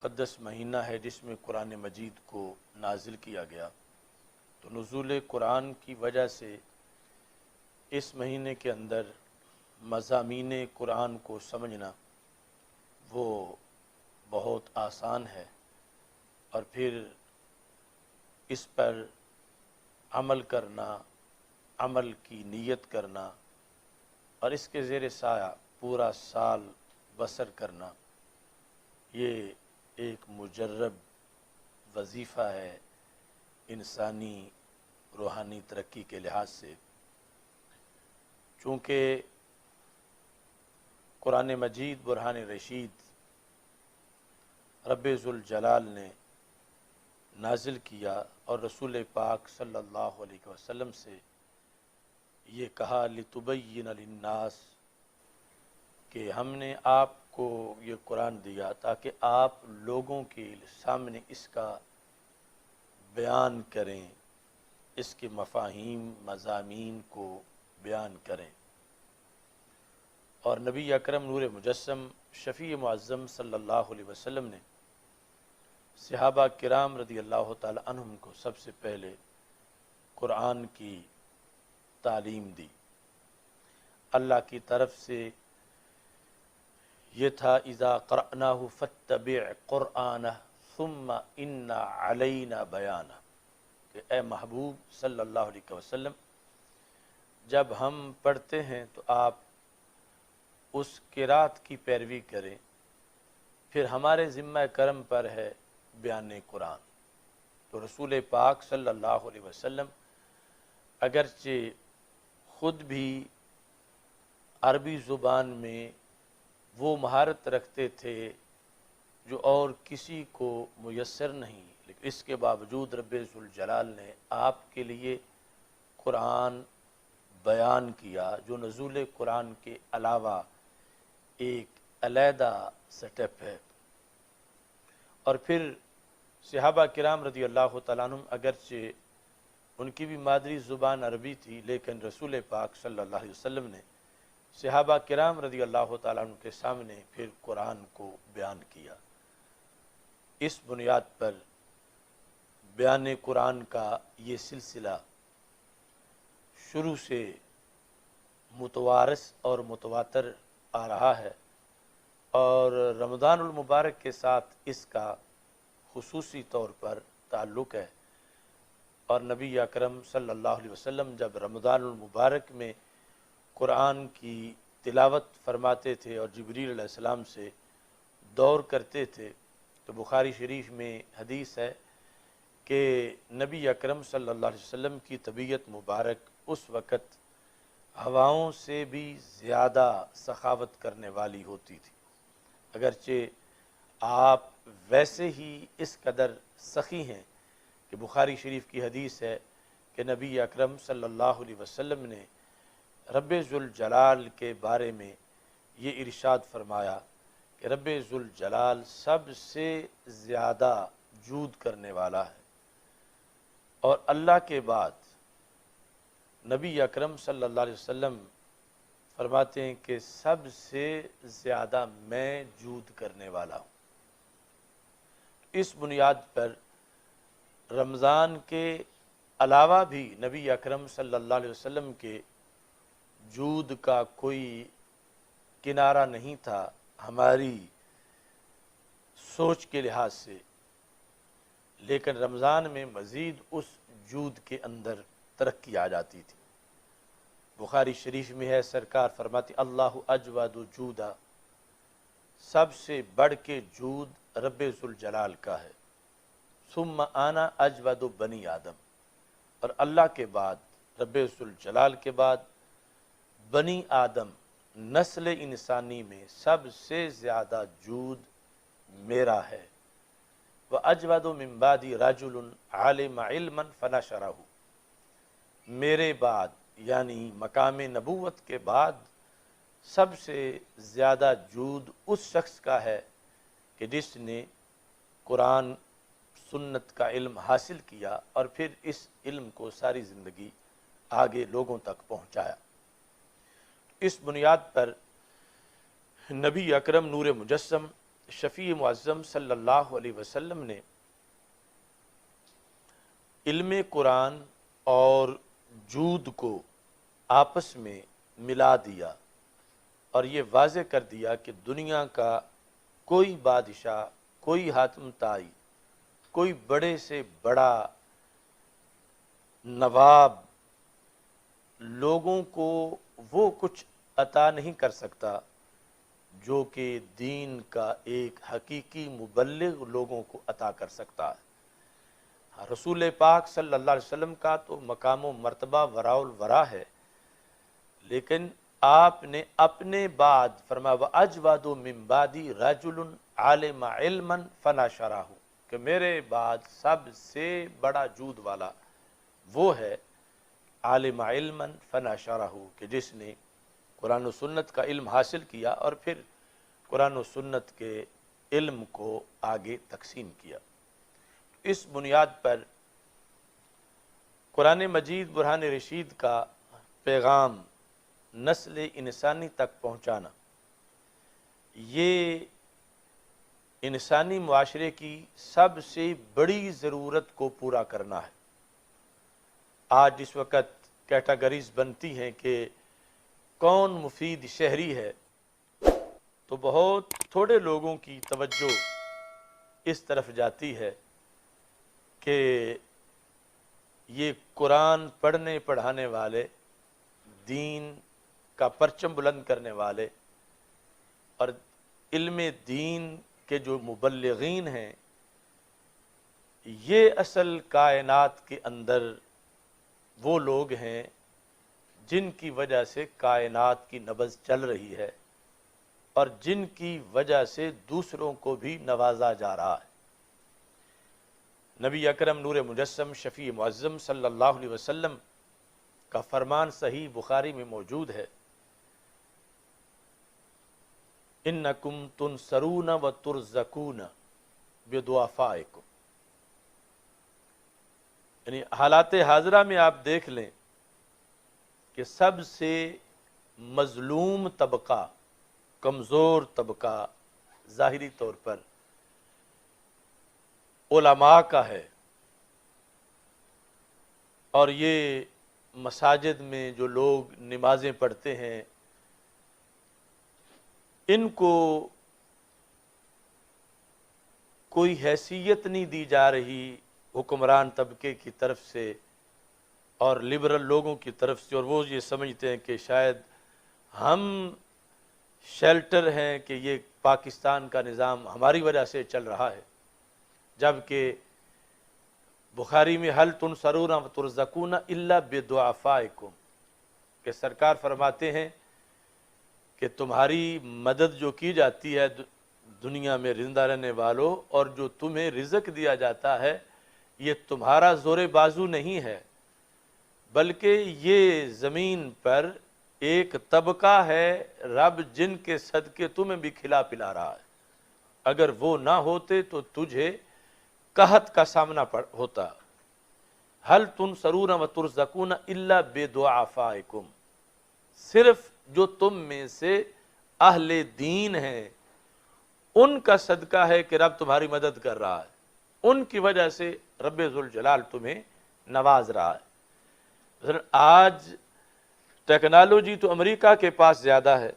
مقدس مہینہ ہے جس میں قرآن مجید کو نازل کیا گیا، تو نزول قرآن کی وجہ سے اس مہینے کے اندر مضامین قرآن کو سمجھنا وہ بہت آسان ہے، اور پھر اس پر عمل کرنا، عمل کی نیت کرنا اور اس کے زیر سایہ پورا سال بسر کرنا، یہ ایک مجرب وظیفہ ہے انسانی روحانی ترقی کے لحاظ سے۔ چونکہ قرآن مجید برہان رشید رب ذوالجلال نے نازل کیا اور رسول پاک صلی اللہ علیہ وسلم سے یہ کہا لِتُبَيِّنَ لِلنَّاسِ کہ ہم نے آپ کو یہ قرآن دیا تاکہ آپ لوگوں کے سامنے اس کا بیان کریں، اس کے مفاہیم مضامین کو بیان کریں۔ اور نبی اکرم نور مجسم شفیع معظم صلی اللہ علیہ وسلم نے صحابہ کرام رضی اللہ تعالی عنہم کو سب سے پہلے قرآن کی تعلیم دی۔ اللہ کی طرف سے یہ تھا اذا قرأناہ فاتبع قرآنہ ثم ان علینا بیانہ، کہ اے محبوب صلی اللہ علیہ وسلم جب ہم پڑھتے ہیں تو آپ اس قرات کی پیروی کریں، پھر ہمارے ذمہ کرم پر ہے بیان قرآن۔ تو رسول پاک صلی اللہ علیہ وسلم اگرچہ خود بھی عربی زبان میں وہ مہارت رکھتے تھے جو اور کسی کو میسر نہیں، لیکن اس کے باوجود رب ذوالجلال نے آپ کے لیے قرآن بیان کیا جو نزول قرآن کے علاوہ ایک علیحدہ سٹیپ ہے۔ اور پھر صحابہ کرام رضی اللہ تعالیٰ عنہم اگرچہ ان کی بھی مادری زبان عربی تھی، لیکن رسول پاک صلی اللہ علیہ وسلم نے صحابہ کرام رضی اللہ تعالیٰ عنہ کے سامنے پھر قرآن کو بیان کیا۔ اس بنیاد پر بیان قرآن کا یہ سلسلہ شروع سے متوارث اور متواتر آ رہا ہے، اور رمضان المبارک کے ساتھ اس کا خصوصی طور پر تعلق ہے۔ اور نبی اکرم صلی اللہ علیہ وسلم جب رمضان المبارک میں قرآن کی تلاوت فرماتے تھے اور جبریل علیہ السلام سے دور کرتے تھے، تو بخاری شریف میں حدیث ہے کہ نبی اکرم صلی اللہ علیہ وسلم کی طبیعت مبارک اس وقت ہواؤں سے بھی زیادہ سخاوت کرنے والی ہوتی تھی، اگرچہ آپ ویسے ہی اس قدر سخی ہیں کہ بخاری شریف کی حدیث ہے کہ نبی اکرم صلی اللہ علیہ وسلم نے رب ذوالجلال کے بارے میں یہ ارشاد فرمایا کہ رب ذوالجلال سب سے زیادہ جود کرنے والا ہے، اور اللہ کے بعد نبی اکرم صلی اللہ علیہ وسلم فرماتے ہیں کہ سب سے زیادہ میں جود کرنے والا ہوں۔ اس بنیاد پر رمضان کے علاوہ بھی نبی اکرم صلی اللہ علیہ وسلم کے جود کا کوئی کنارہ نہیں تھا ہماری سوچ کے لحاظ سے، لیکن رمضان میں مزید اس جود کے اندر ترقی آ جاتی تھی۔ بخاری شریف میں ہے سرکار فرماتی اللہ اجود جودا، سب سے بڑھ کے جود رب ذوالجلال کا ہے، ثم انا اجود بنی آدم، اور اللہ کے بعد رب ذوالجلال کے بعد بنی آدم نسل انسانی میں سب سے زیادہ جود میرا ہے۔ وَأَجْوَدُ مِن بَعْدِ رَجُلٌ عَلِمَ عِلْمًا فَنَشَرَهُ، میرے بعد یعنی مقام نبوت کے بعد سب سے زیادہ جود اس شخص کا ہے کہ جس نے قرآن سنت کا علم حاصل کیا اور پھر اس علم کو ساری زندگی آگے لوگوں تک پہنچایا۔ اس بنیاد پر نبی اکرم نور مجسم شفیع معظم صلی اللہ علیہ وسلم نے علم قرآن اور جود کو آپس میں ملا دیا اور یہ واضح کر دیا کہ دنیا کا کوئی بادشاہ، کوئی حاتم طائی، کوئی بڑے سے بڑا نواب لوگوں کو وہ کچھ عطا نہیں کر سکتا جو کہ دین کا ایک حقیقی مبلغ لوگوں کو عطا کر سکتا ہے۔ رسول پاک صلی اللہ علیہ وسلم کا تو مقام و مرتبہ وراء الورا ہے، لیکن آپ نے اپنے بعد فرمایا وَأَجْوَدُ مِن بَعْدِي رَجُلٌ عَالِمَ عِلْمًا فَنَشَرَهُ کہ میرے بعد سب سے بڑا جود والا وہ ہے عالم علمًا فنشرہ کہ جس نے قرآن و سنت کا علم حاصل کیا اور پھر قرآن و سنت کے علم کو آگے تقسیم کیا۔ اس بنیاد پر قرآن مجید برہان رشید کا پیغام نسل انسانی تک پہنچانا یہ انسانی معاشرے کی سب سے بڑی ضرورت کو پورا کرنا ہے۔ آج اس وقت کیٹاگریز بنتی ہیں کہ کون مفید شہری ہے، تو بہت تھوڑے لوگوں کی توجہ اس طرف جاتی ہے کہ یہ قرآن پڑھنے پڑھانے والے، دین کا پرچم بلند کرنے والے اور علم دین کے جو مبلغین ہیں، یہ اصل کائنات کے اندر وہ لوگ ہیں جن کی وجہ سے کائنات کی نبض چل رہی ہے اور جن کی وجہ سے دوسروں کو بھی نوازا جا رہا ہے۔ نبی اکرم نور مجسم شفیع معظم صلی اللہ علیہ وسلم کا فرمان صحیح بخاری میں موجود ہے، انکم تنصرون و ترزقون بضعفائکم، یعنی حالات حاضرہ میں آپ دیکھ لیں کہ سب سے مظلوم طبقہ، کمزور طبقہ ظاہری طور پر علماء کا ہے، اور یہ مساجد میں جو لوگ نمازیں پڑھتے ہیں ان کو کوئی حیثیت نہیں دی جا رہی حکمران طبقے کی طرف سے اور لبرل لوگوں کی طرف سے، اور وہ یہ سمجھتے ہیں کہ شاید ہم شیلٹر ہیں کہ یہ پاکستان کا نظام ہماری وجہ سے چل رہا ہے، جبکہ بخاری میں حل تنصرون و ترزقون الا بضعفائکم کہ سرکار فرماتے ہیں کہ تمہاری مدد جو کی جاتی ہے دنیا میں زندہ رہنے والوں، اور جو تمہیں رزق دیا جاتا ہے یہ تمہارا زور بازو نہیں ہے، بلکہ یہ زمین پر ایک طبقہ ہے رب جن کے صدقے تمہیں بھی کھلا پلا رہا ہے، اگر وہ نہ ہوتے تو تجھے قحط کا سامنا ہوتا۔ حل تنصرون و ترزقون الا بضعفائکم، صرف جو تم میں سے اہل دین ہیں ان کا صدقہ ہے کہ رب تمہاری مدد کر رہا ہے، ان کی وجہ سے رب ذوالجلال تمہیں نواز رہا ہے۔ آج ٹیکنالوجی تو امریکہ کے پاس زیادہ ہے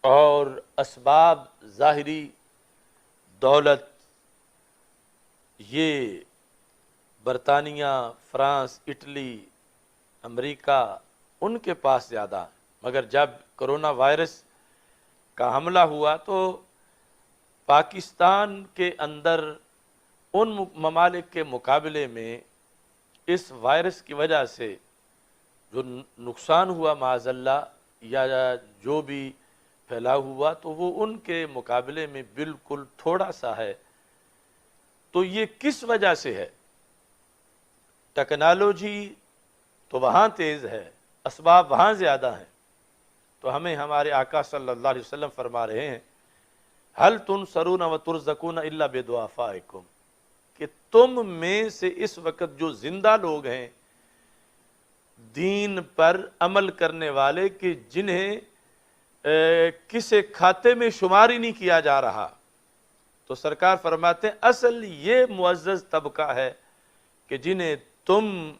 اور اسباب ظاہری دولت یہ برطانیہ، فرانس، اٹلی، امریکہ ان کے پاس زیادہ ہے، مگر جب کرونا وائرس کا حملہ ہوا تو پاکستان کے اندر ان ممالک کے مقابلے میں اس وائرس کی وجہ سے جو نقصان ہوا معاذ اللہ یا جو بھی پھیلاؤ ہوا تو وہ ان کے مقابلے میں بالکل تھوڑا سا ہے۔ تو یہ کس وجہ سے ہے؟ ٹیکنالوجی تو وہاں تیز ہے، اسباب وہاں زیادہ ہیں، تو ہمیں ہمارے آقا صلی اللہ علیہ وسلم فرما رہے ہیں حل تنصرون و ترزقون الا بضعفائکم کہ تم میں سے اس وقت جو زندہ لوگ ہیں دین پر عمل کرنے والے کہ جنہیں کسی کھاتے میں شمار ہی نہیں کیا جا رہا، تو سرکار فرماتے ہیں اصل یہ معزز طبقہ ہے کہ جنہیں تم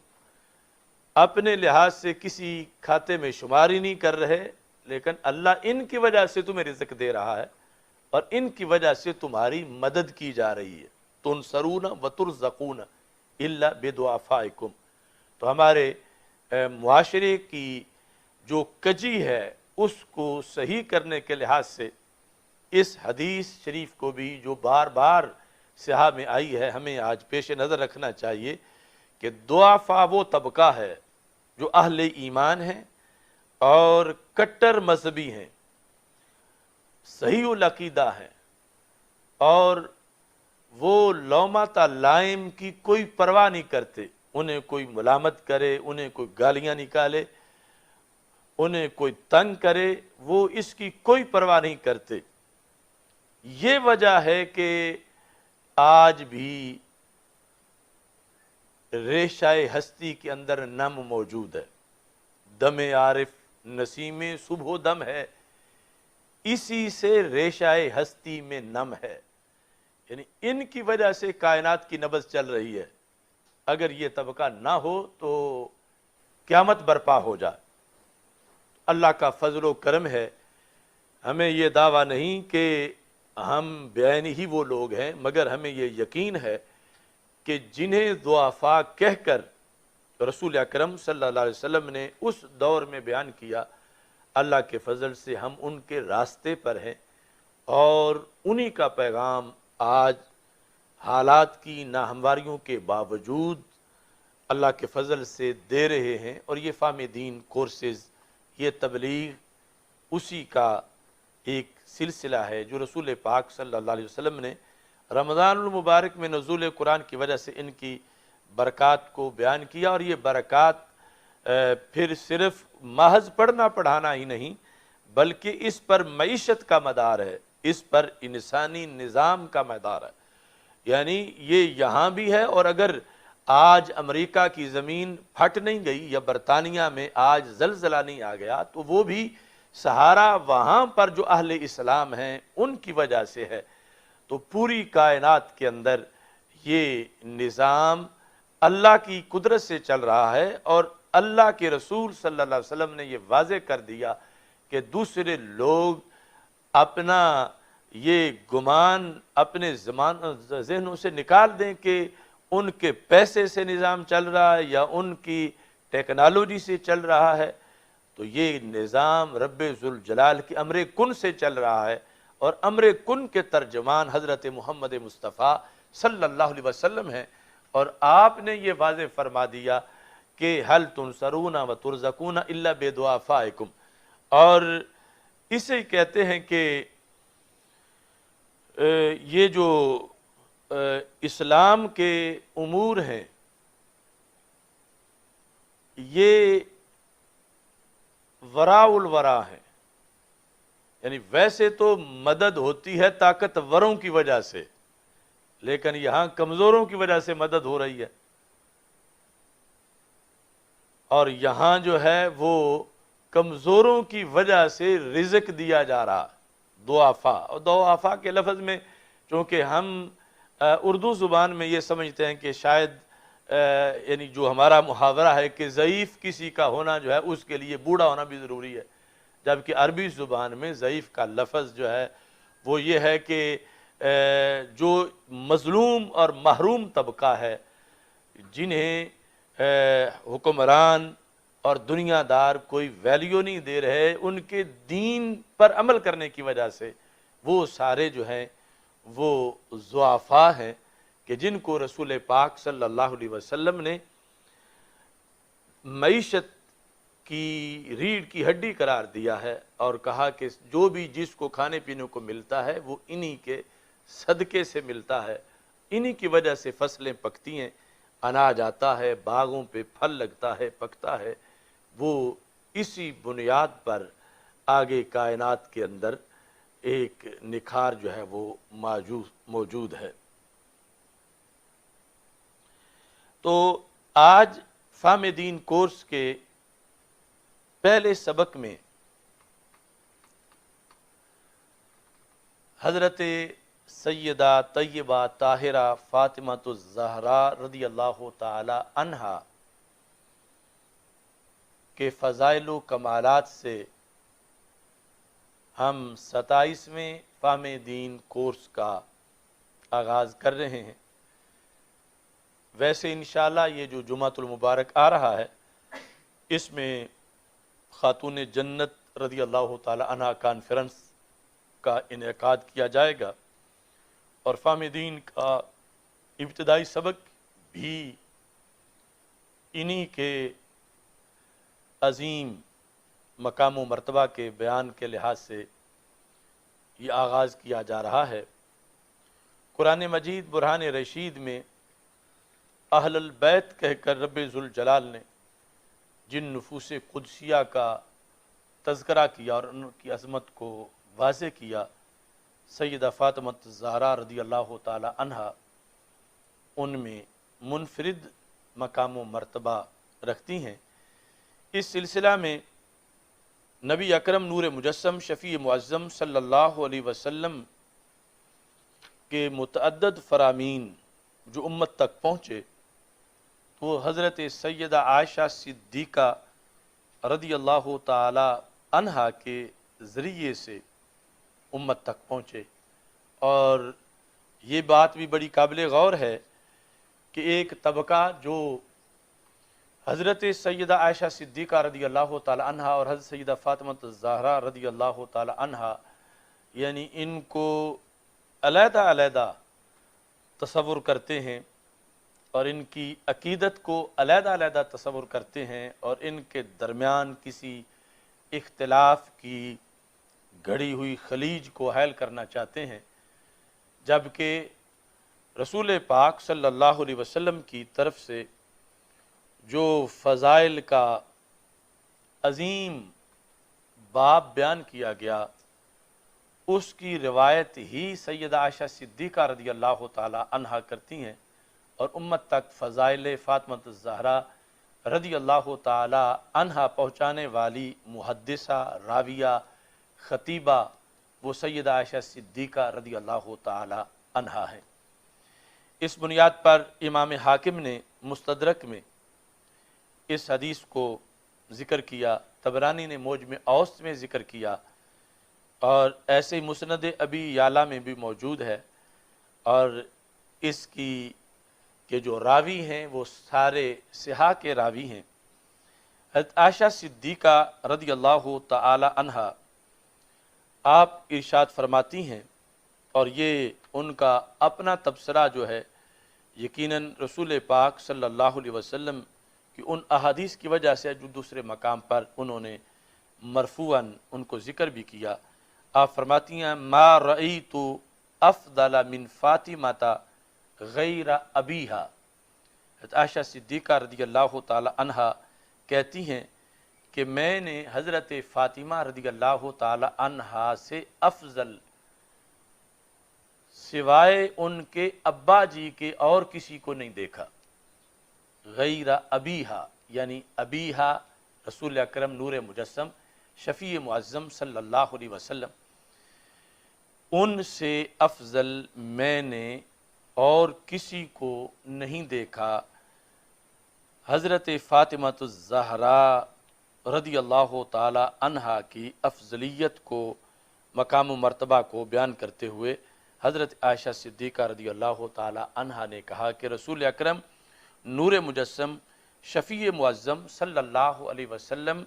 اپنے لحاظ سے کسی کھاتے میں شمار ہی نہیں کر رہے، لیکن اللہ ان کی وجہ سے تمہیں رزق دے رہا ہے اور ان کی وجہ سے تمہاری مدد کی جا رہی ہے۔ تنصرون وترزقون الا بدعفائکم۔ تو ہمارے معاشرے کی جو کجی ہے اس کو صحیح کرنے کے لحاظ سے اس حدیث شریف کو بھی جو بار بار سیاح میں آئی ہے، ہمیں آج پیش نظر رکھنا چاہیے کہ ضعفاء وہ طبقہ ہے جو اہل ایمان ہیں اور کٹر مذہبی ہیں، صحیح العقیدہ ہیں، اور وہ لومات لائم کی کوئی پرواہ نہیں کرتے۔ انہیں کوئی ملامت کرے، انہیں کوئی گالیاں نکالے، انہیں کوئی تنگ کرے، وہ اس کی کوئی پرواہ نہیں کرتے۔ یہ وجہ ہے کہ آج بھی ریشہ ہستی کے اندر نم موجود ہے۔ دم عارف نسیم صبح و دم ہے، اسی سے ریشہ ہستی میں نم ہے، یعنی ان کی وجہ سے کائنات کی نبض چل رہی ہے۔ اگر یہ طبقہ نہ ہو تو قیامت برپا ہو جائے۔ اللہ کا فضل و کرم ہے، ہمیں یہ دعویٰ نہیں کہ ہم بعین ہی وہ لوگ ہیں، مگر ہمیں یہ یقین ہے کہ جنہیں ضعفاء کہہ کر رسول اکرم صلی اللہ علیہ وسلم نے اس دور میں بیان کیا، اللہ کے فضل سے ہم ان کے راستے پر ہیں اور انہی کا پیغام آج حالات کی ناہمواریوں کے باوجود اللہ کے فضل سے دے رہے ہیں۔ اور یہ فہم دین کورسز، یہ تبلیغ اسی کا ایک سلسلہ ہے جو رسول پاک صلی اللہ علیہ وسلم نے رمضان المبارک میں نزول قرآن کی وجہ سے ان کی برکات کو بیان کیا۔ اور یہ برکات پھر صرف محض پڑھنا پڑھانا ہی نہیں، بلکہ اس پر معیشت کا مدار ہے، اس پر انسانی نظام کا مدار ہے، یعنی یہ یہاں بھی ہے۔ اور اگر آج امریکہ کی زمین پھٹ نہیں گئی یا برطانیہ میں آج زلزلہ نہیں آ گیا تو وہ بھی سہارا وہاں پر جو اہل اسلام ہیں ان کی وجہ سے ہے۔ تو پوری کائنات کے اندر یہ نظام اللہ کی قدرت سے چل رہا ہے، اور اللہ کے رسول صلی اللہ علیہ وسلم نے یہ واضح کر دیا کہ دوسرے لوگ اپنا یہ گمان اپنے ذہنوں سے نکال دیں کہ ان کے پیسے سے نظام چل رہا ہے یا ان کی ٹیکنالوجی سے چل رہا ہے، تو یہ نظام رب ذوالجلال کی امر کن سے چل رہا ہے، اور امر کن کے ترجمان حضرت محمد مصطفیٰ صلی اللہ علیہ وسلم ہیں۔ اور آپ نے یہ واضح فرما دیا کہ حل تنصرون و ترزقون الا بدعفائکم، اور اسے کہتے ہیں کہ یہ جو اسلام کے امور ہیں یہ وراء الورا ہیں، یعنی ویسے تو مدد ہوتی ہے طاقتوروں کی وجہ سے، لیکن یہاں کمزوروں کی وجہ سے مدد ہو رہی ہے، اور یہاں جو ہے وہ کمزوروں کی وجہ سے رزق دیا جا رہا ہے۔ ضعفاء، اور ضعفاء کے لفظ میں چونکہ ہم اردو زبان میں یہ سمجھتے ہیں کہ شاید یعنی جو ہمارا محاورہ ہے کہ ضعیف کسی کا ہونا جو ہے اس کے لیے بوڑھا ہونا بھی ضروری ہے، جبکہ عربی زبان میں ضعیف کا لفظ جو ہے وہ یہ ہے کہ جو مظلوم اور محروم طبقہ ہے، جنہیں حکمران اور دنیا دار کوئی ویلیو نہیں دے رہے، ان کے دین پر عمل کرنے کی وجہ سے، وہ سارے جو ہیں وہ ضعفاء ہیں کہ جن کو رسول پاک صلی اللہ علیہ وسلم نے معیشت کی ریڑھ کی ہڈی قرار دیا ہے، اور کہا کہ جو بھی جس کو کھانے پینے کو ملتا ہے وہ انہی کے صدقے سے ملتا ہے، انہی کی وجہ سے فصلیں پکتی ہیں، اناج آتا ہے، باغوں پہ پھل لگتا ہے، پکتا ہے، وہ اسی بنیاد پر آگے کائنات کے اندر ایک نکھار جو ہے وہ موجود ہے۔ تو آج فہم دین کورس کے پہلے سبق میں حضرت سیدہ طیبہ طاہرہ فاطمہ الزہرا رضی اللہ تعالی عنہا کے فضائل و کمالات سے ہم 27ویں فہم دین کورس کا آغاز کر رہے ہیں۔ ویسے انشاءاللہ یہ جو جمعۃ المبارک آ رہا ہے اس میں خاتون جنت رضی اللہ تعالی عنہ کانفرنس کا انعقاد کیا جائے گا، اور فہم دین کا ابتدائی سبق بھی انہی کے عظیم مقام و مرتبہ کے بیان کے لحاظ سے یہ آغاز کیا جا رہا ہے۔ قرآن مجید برہان رشید میں اہل البیت کہہ کر رب ذوالجلال نے جن نفوس قدسیہ کا تذکرہ کیا اور ان کی عظمت کو واضح کیا، سیدہ فاطمہ الزہرا رضی اللہ تعالی عنہا ان میں منفرد مقام و مرتبہ رکھتی ہیں۔ اس سلسلہ میں نبی اکرم نور مجسم شفیع معظم صلی اللہ علیہ وسلم کے متعدد فرامین جو امت تک پہنچے، وہ حضرت سیدہ عائشہ صدیقہ رضی اللہ تعالی عنہا کے ذریعے سے امت تک پہنچے۔ اور یہ بات بھی بڑی قابل غور ہے کہ ایک طبقہ جو حضرت سیدہ عائشہ صدیقہ رضی اللہ تعالی عنہا اور حضرت سیدہ فاطمہ الزہرا رضی اللہ تعالی عنہا، یعنی ان کو علیحدہ علیحدہ تصور کرتے ہیں اور ان کی عقیدت کو علیحدہ علیحدہ تصور کرتے ہیں، اور ان کے درمیان کسی اختلاف کی گھڑی ہوئی خلیج کو حائل کرنا چاہتے ہیں، جبکہ رسول پاک صلی اللہ علیہ وسلم کی طرف سے جو فضائل کا عظیم باب بیان کیا گیا، اس کی روایت ہی سیدہ عائشہ صدیقہ رضی اللہ تعالی عنہا کرتی ہیں، اور امت تک فضائل فاطمہ الزہرا رضی اللہ تعالی عنہا پہنچانے والی محدثہ، راویہ، خطیبہ وہ سیدہ عائشہ صدیقہ رضی اللہ تعالی عنہا ہے۔ اس بنیاد پر امام حاکم نے مستدرک میں اس حدیث کو ذکر کیا، طبرانی نے موجم اوسط میں ذکر کیا، اور ایسے ہی مسند ابی یعلا میں بھی موجود ہے، اور اس کی کہ جو راوی ہیں وہ سارے صحاح کے راوی ہیں۔ حضرت عائشہ صدیقہ رضی اللہ تعالی عنہا آپ ارشاد فرماتی ہیں، اور یہ ان کا اپنا تبصرہ جو ہے یقیناً رسول پاک صلی اللہ علیہ وسلم کی ان احادیث کی وجہ سے جو دوسرے مقام پر انہوں نے مرفوعاً ان کو ذکر بھی کیا۔ آپ فرماتی ہیں ما رأیت افضل من فاطمہ غیر ابیہا۔ حضرت عائشہ صدیقہ رضی اللہ تعالی عنہا کہتی ہیں کہ میں نے حضرت فاطمہ رضی اللہ تعالی عنہا سے افضل سوائے ان کے ابا جی کے اور کسی کو نہیں دیکھا۔ غیر ابیہا یعنی ابیہا رسول اکرم نور مجسم شفیع معظم صلی اللہ علیہ وسلم، ان سے افضل میں نے اور کسی کو نہیں دیکھا۔ حضرت فاطمہ الزہرا رضی اللہ تعالی عنہا کی افضلیت کو، مقام و مرتبہ کو بیان کرتے ہوئے حضرت عائشہ صدیقہ رضی اللہ تعالی عنہا نے کہا کہ رسول اکرم نور مجسم شفیع معظم صلی اللہ علیہ وسلم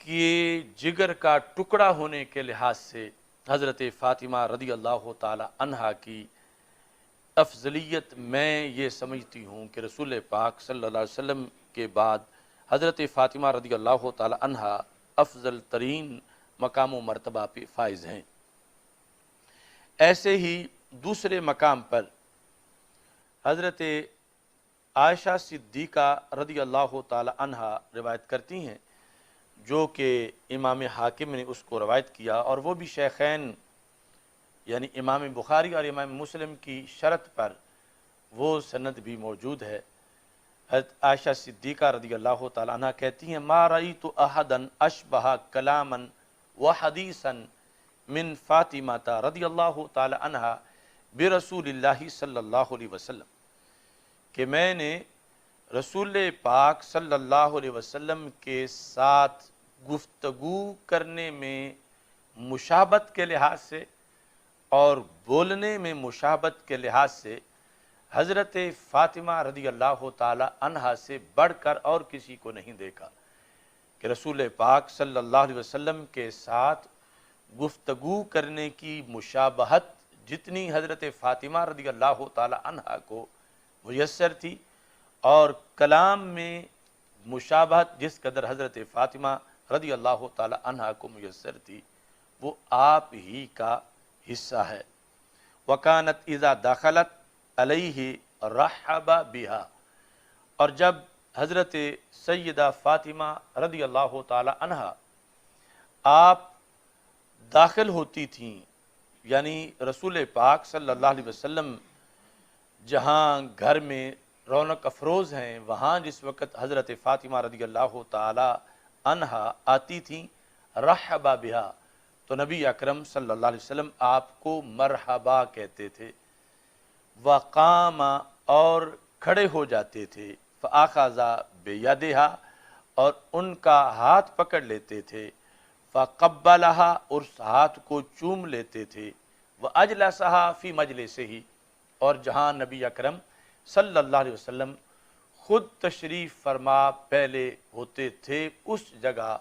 کے جگر کا ٹکڑا ہونے کے لحاظ سے حضرت فاطمہ رضی اللہ تعالی عنہا کی افضلیت میں یہ سمجھتی ہوں کہ رسول پاک صلی اللہ علیہ وسلم کے بعد حضرت فاطمہ رضی اللہ تعالی عنہا افضل ترین مقام و مرتبہ پہ فائز ہیں۔ ایسے ہی دوسرے مقام پر حضرت عائشہ صدیقہ رضی اللہ تعالی عنہا روایت کرتی ہیں، جو کہ امام حاکم نے اس کو روایت کیا، اور وہ بھی شیخین یعنی امام بخاری اور امام مسلم کی شرط پر وہ سند بھی موجود ہے۔ حضرت عائشہ صدیقہ رضی اللہ تعالی عنہ کہتی ہیں ما رأیت احدا اشبہ کلاما و حدیثا من فاطمہ رضی اللہ تعالی عنہا برسول اللہ صلی اللہ علیہ وسلم، کہ میں نے رسول پاک صلی اللہ علیہ وسلم کے ساتھ گفتگو کرنے میں مشابہت کے لحاظ سے اور بولنے میں مشابہت کے لحاظ سے حضرت فاطمہ رضی اللہ تعالی عنہا سے بڑھ کر اور کسی کو نہیں دیکھا، کہ رسول پاک صلی اللہ علیہ وسلم کے ساتھ گفتگو کرنے کی مشابہت جتنی حضرت فاطمہ رضی اللہ تعالی عنہا کو میسر تھی، اور کلام میں مشابہت جس قدر حضرت فاطمہ رضی اللہ تعالی عنہا کو میسر تھی، وہ آپ ہی کا حصہ ہے۔ وَكَانَتْ إِذَا دَخَلَتْ عَلَيْهِ رَحَّبَ بِهَا، اور جب حضرت سیدہ فاطمہ رضی اللہ تعالی عنہا آپ داخل ہوتی تھیں، یعنی رسول پاک صلی اللہ علیہ وسلم جہاں گھر میں رونق افروز ہیں، وہاں جس وقت حضرت فاطمہ رضی اللہ تعالی عنہا آتی تھیں، رحبا بہا، تو نبی اکرم صلی اللہ علیہ وسلم آپ کو مرحبا کہتے تھے۔ وقام، اور کھڑے ہو جاتے تھے، فآخذ بیدہا، اور ان کا ہاتھ پکڑ لیتے تھے، فقبلہا، اور اس ہاتھ کو چوم لیتے تھے، واجلسہا فی مجلسہ، اور جہاں نبی اکرم صلی اللہ علیہ وسلم خود تشریف فرما پہلے ہوتے تھے اس جگہ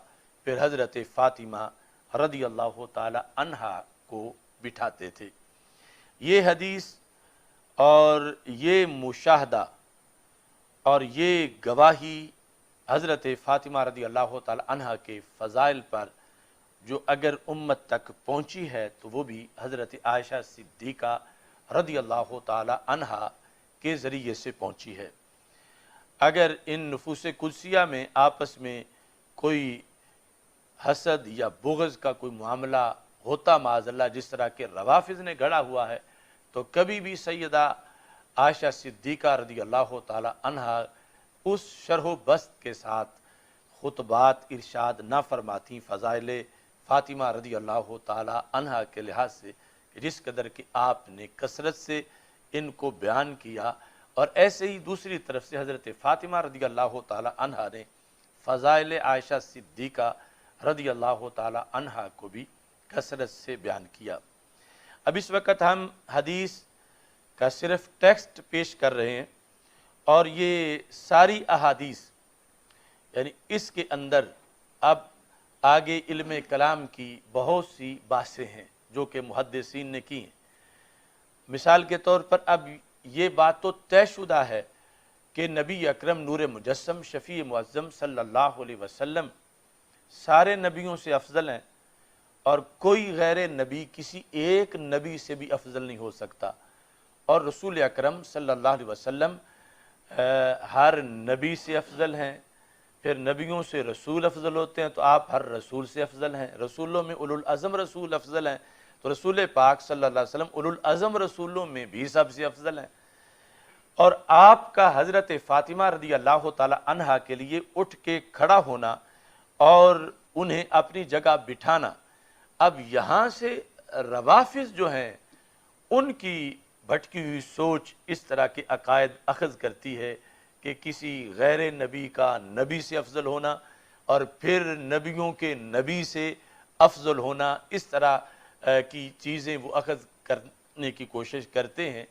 پھر حضرت فاطمہ رضی اللہ تعالی عنہا کو بٹھاتے تھے۔ یہ حدیث اور یہ مشاہدہ اور یہ گواہی حضرت فاطمہ رضی اللہ تعالی عنہا کے فضائل پر جو اگر امت تک پہنچی ہے تو وہ بھی حضرت عائشہ صدیقہ رضی اللہ تعالی عنہا کے ذریعے سے پہنچی ہے۔ اگر ان نفوس قدسیہ میں آپس میں کوئی حسد یا بغض کا کوئی معاملہ ہوتا معاذ اللہ، جس طرح کے روافض نے گھڑا ہوا ہے، تو کبھی بھی سیدہ عائشہ صدیقہ رضی اللہ تعالی عنہا اس شرح و بسط کے ساتھ خطبات ارشاد نہ فرماتی فضائل فاطمہ رضی اللہ تعالی عنہا کے لحاظ سے، کہ جس قدر کہ آپ نے کثرت سے ان کو بیان کیا، اور ایسے ہی دوسری طرف سے حضرت فاطمہ رضی اللہ تعالی عنہا نے فضائل عائشہ صدیقہ رضی اللہ تعالی عنہا کو بھی کثرت سے بیان کیا۔ اب اس وقت ہم حدیث کا صرف ٹیکسٹ پیش کر رہے ہیں، اور یہ ساری احادیث یعنی اس کے اندر اب آگے علم کلام کی بہت سی باتیں ہیں جو کہ محدثین نے کی ہیں۔ مثال کے طور پر اب یہ بات تو طے شدہ ہے کہ نبی اکرم نور مجسم شفیع معظم صلی اللہ علیہ وسلم سارے نبیوں سے افضل ہیں، اور کوئی غیر نبی کسی ایک نبی سے بھی افضل نہیں ہو سکتا، اور رسول اکرم صلی اللہ علیہ وسلم ہر نبی سے افضل ہیں، پھر نبیوں سے رسول افضل ہوتے ہیں تو آپ ہر رسول سے افضل ہیں، رسولوں میں اولو العزم رسول افضل ہیں، تو رسول پاک صلی اللہ علیہ وسلم اولو العزم رسولوں میں بھی سب سے افضل ہیں، اور آپ کا حضرت فاطمہ رضی اللہ تعالی عنہا کے لیے اٹھ کے کھڑا ہونا اور انہیں اپنی جگہ بٹھانا، اب یہاں سے روافض جو ہیں ان کی بھٹکی ہوئی سوچ اس طرح کے عقائد اخذ کرتی ہے کہ کسی غیر نبی کا نبی سے افضل ہونا، اور پھر نبیوں کے نبی سے افضل ہونا، اس طرح کی چیزیں وہ اخذ کرنے کی کوشش کرتے ہیں،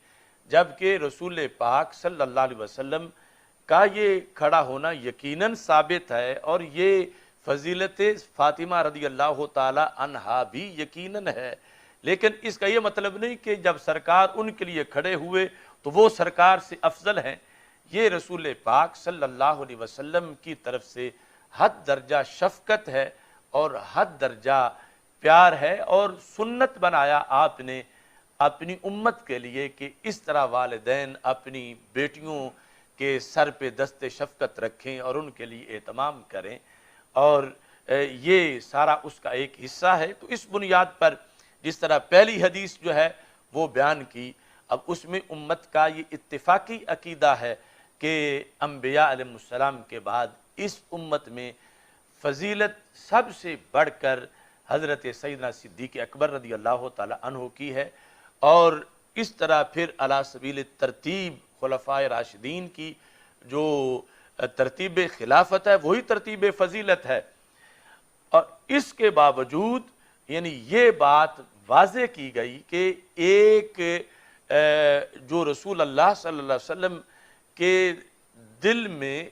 جبکہ رسول پاک صلی اللہ علیہ وسلم کا یہ کھڑا ہونا یقیناً ثابت ہے، اور یہ فضیلت فاطمہ رضی اللہ تعالی عنہا بھی یقیناً ہے، لیکن اس کا یہ مطلب نہیں کہ جب سرکار ان کے لیے کھڑے ہوئے تو وہ سرکار سے افضل ہیں۔ یہ رسول پاک صلی اللہ علیہ وسلم کی طرف سے حد درجہ شفقت ہے اور حد درجہ پیار ہے، اور سنت بنایا آپ نے اپنی امت کے لیے کہ اس طرح والدین اپنی بیٹیوں کے سر پہ دست شفقت رکھیں اور ان کے لیے اہتمام کریں، اور یہ سارا اس کا ایک حصہ ہے۔ تو اس بنیاد پر جس طرح پہلی حدیث جو ہے وہ بیان کی، اب اس میں امت کا یہ اتفاقی عقیدہ ہے کہ انبیاء علیہ السلام کے بعد اس امت میں فضیلت سب سے بڑھ کر حضرت سیدنا صدیق اکبر رضی اللہ تعالی عنہ کی ہے، اور اس طرح پھر علی سبیل ترتیب خلفائے راشدین کی جو ترتیب خلافت ہے وہی ترتیب فضیلت ہے۔ اور اس کے باوجود یعنی یہ بات واضح کی گئی کہ ایک جو رسول اللہ صلی اللہ علیہ وسلم کے دل میں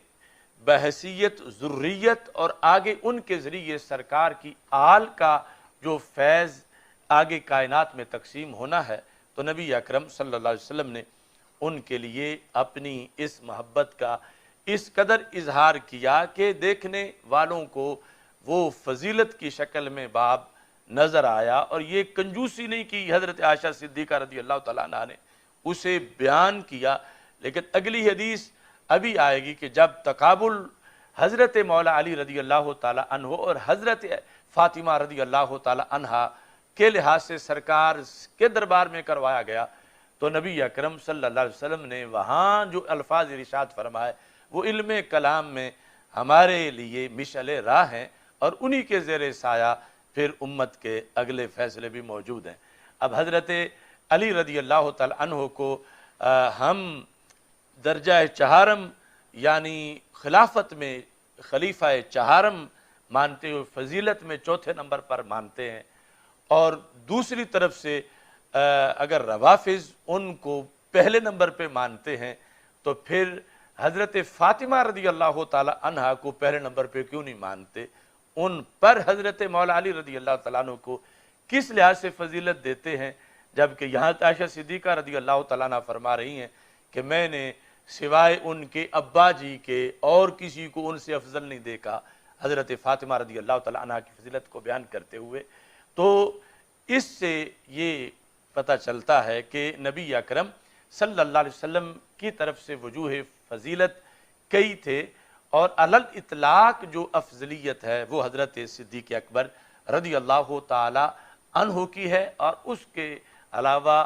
بحیثیت ذریت اور آگے ان کے ذریعے سرکار کی آل کا جو فیض آگے کائنات میں تقسیم ہونا ہے، تو نبی اکرم صلی اللہ علیہ وسلم نے ان کے لیے اپنی اس محبت کا اس قدر اظہار کیا کہ دیکھنے والوں کو وہ فضیلت کی شکل میں باب نظر آیا، اور یہ کنجوسی نہیں کی حضرت عائشہ صدیقہ رضی اللہ تعالیٰ عنہ نے، اسے بیان کیا۔ لیکن اگلی حدیث ابھی آئے گی کہ جب تقابل حضرت مولا علی رضی اللہ تعالیٰ عنہ اور حضرت فاطمہ رضی اللہ تعالیٰ عنہ کے لحاظ سے سرکار کے دربار میں کروایا گیا، تو نبی اکرم صلی اللہ علیہ وسلم نے وہاں جو الفاظ ارشاد فرمائے وہ علم کلام میں ہمارے لیے مشعل راہ ہیں، اور انہی کے زیر سایہ پھر امت کے اگلے فیصلے بھی موجود ہیں۔ اب حضرت علی رضی اللہ تعالیٰ عنہ کو ہم درجہ چہارم یعنی خلافت میں خلیفہ چہارم مانتے ہوئے فضیلت میں چوتھے نمبر پر مانتے ہیں، اور دوسری طرف سے اگر روافض ان کو پہلے نمبر پہ مانتے ہیں تو پھر حضرت فاطمہ رضی اللہ تعالی عنہ کو پہلے نمبر پہ کیوں نہیں مانتے؟ ان پر حضرت مولا علی رضی اللہ تعالیٰ عنہ کو کس لحاظ سے فضیلت دیتے ہیں، جبکہ یہاں عائشہ صدیقہ رضی اللہ تعالیٰ عنہ فرما رہی ہیں کہ میں نے سوائے ان کے ابا جی کے اور کسی کو ان سے افضل نہیں دیکھا، حضرت فاطمہ رضی اللہ تعالیٰ عنہ کی فضیلت کو بیان کرتے ہوئے۔ تو اس سے یہ پتہ چلتا ہے کہ نبی اکرم صلی اللہ علیہ وسلم کی طرف سے وجوہ فضیلت کئی تھے، اور علی الاطلاق جو افضلیت ہے وہ حضرت صدیق اکبر رضی اللہ تعالی عنہ کی ہے، اور اس کے علاوہ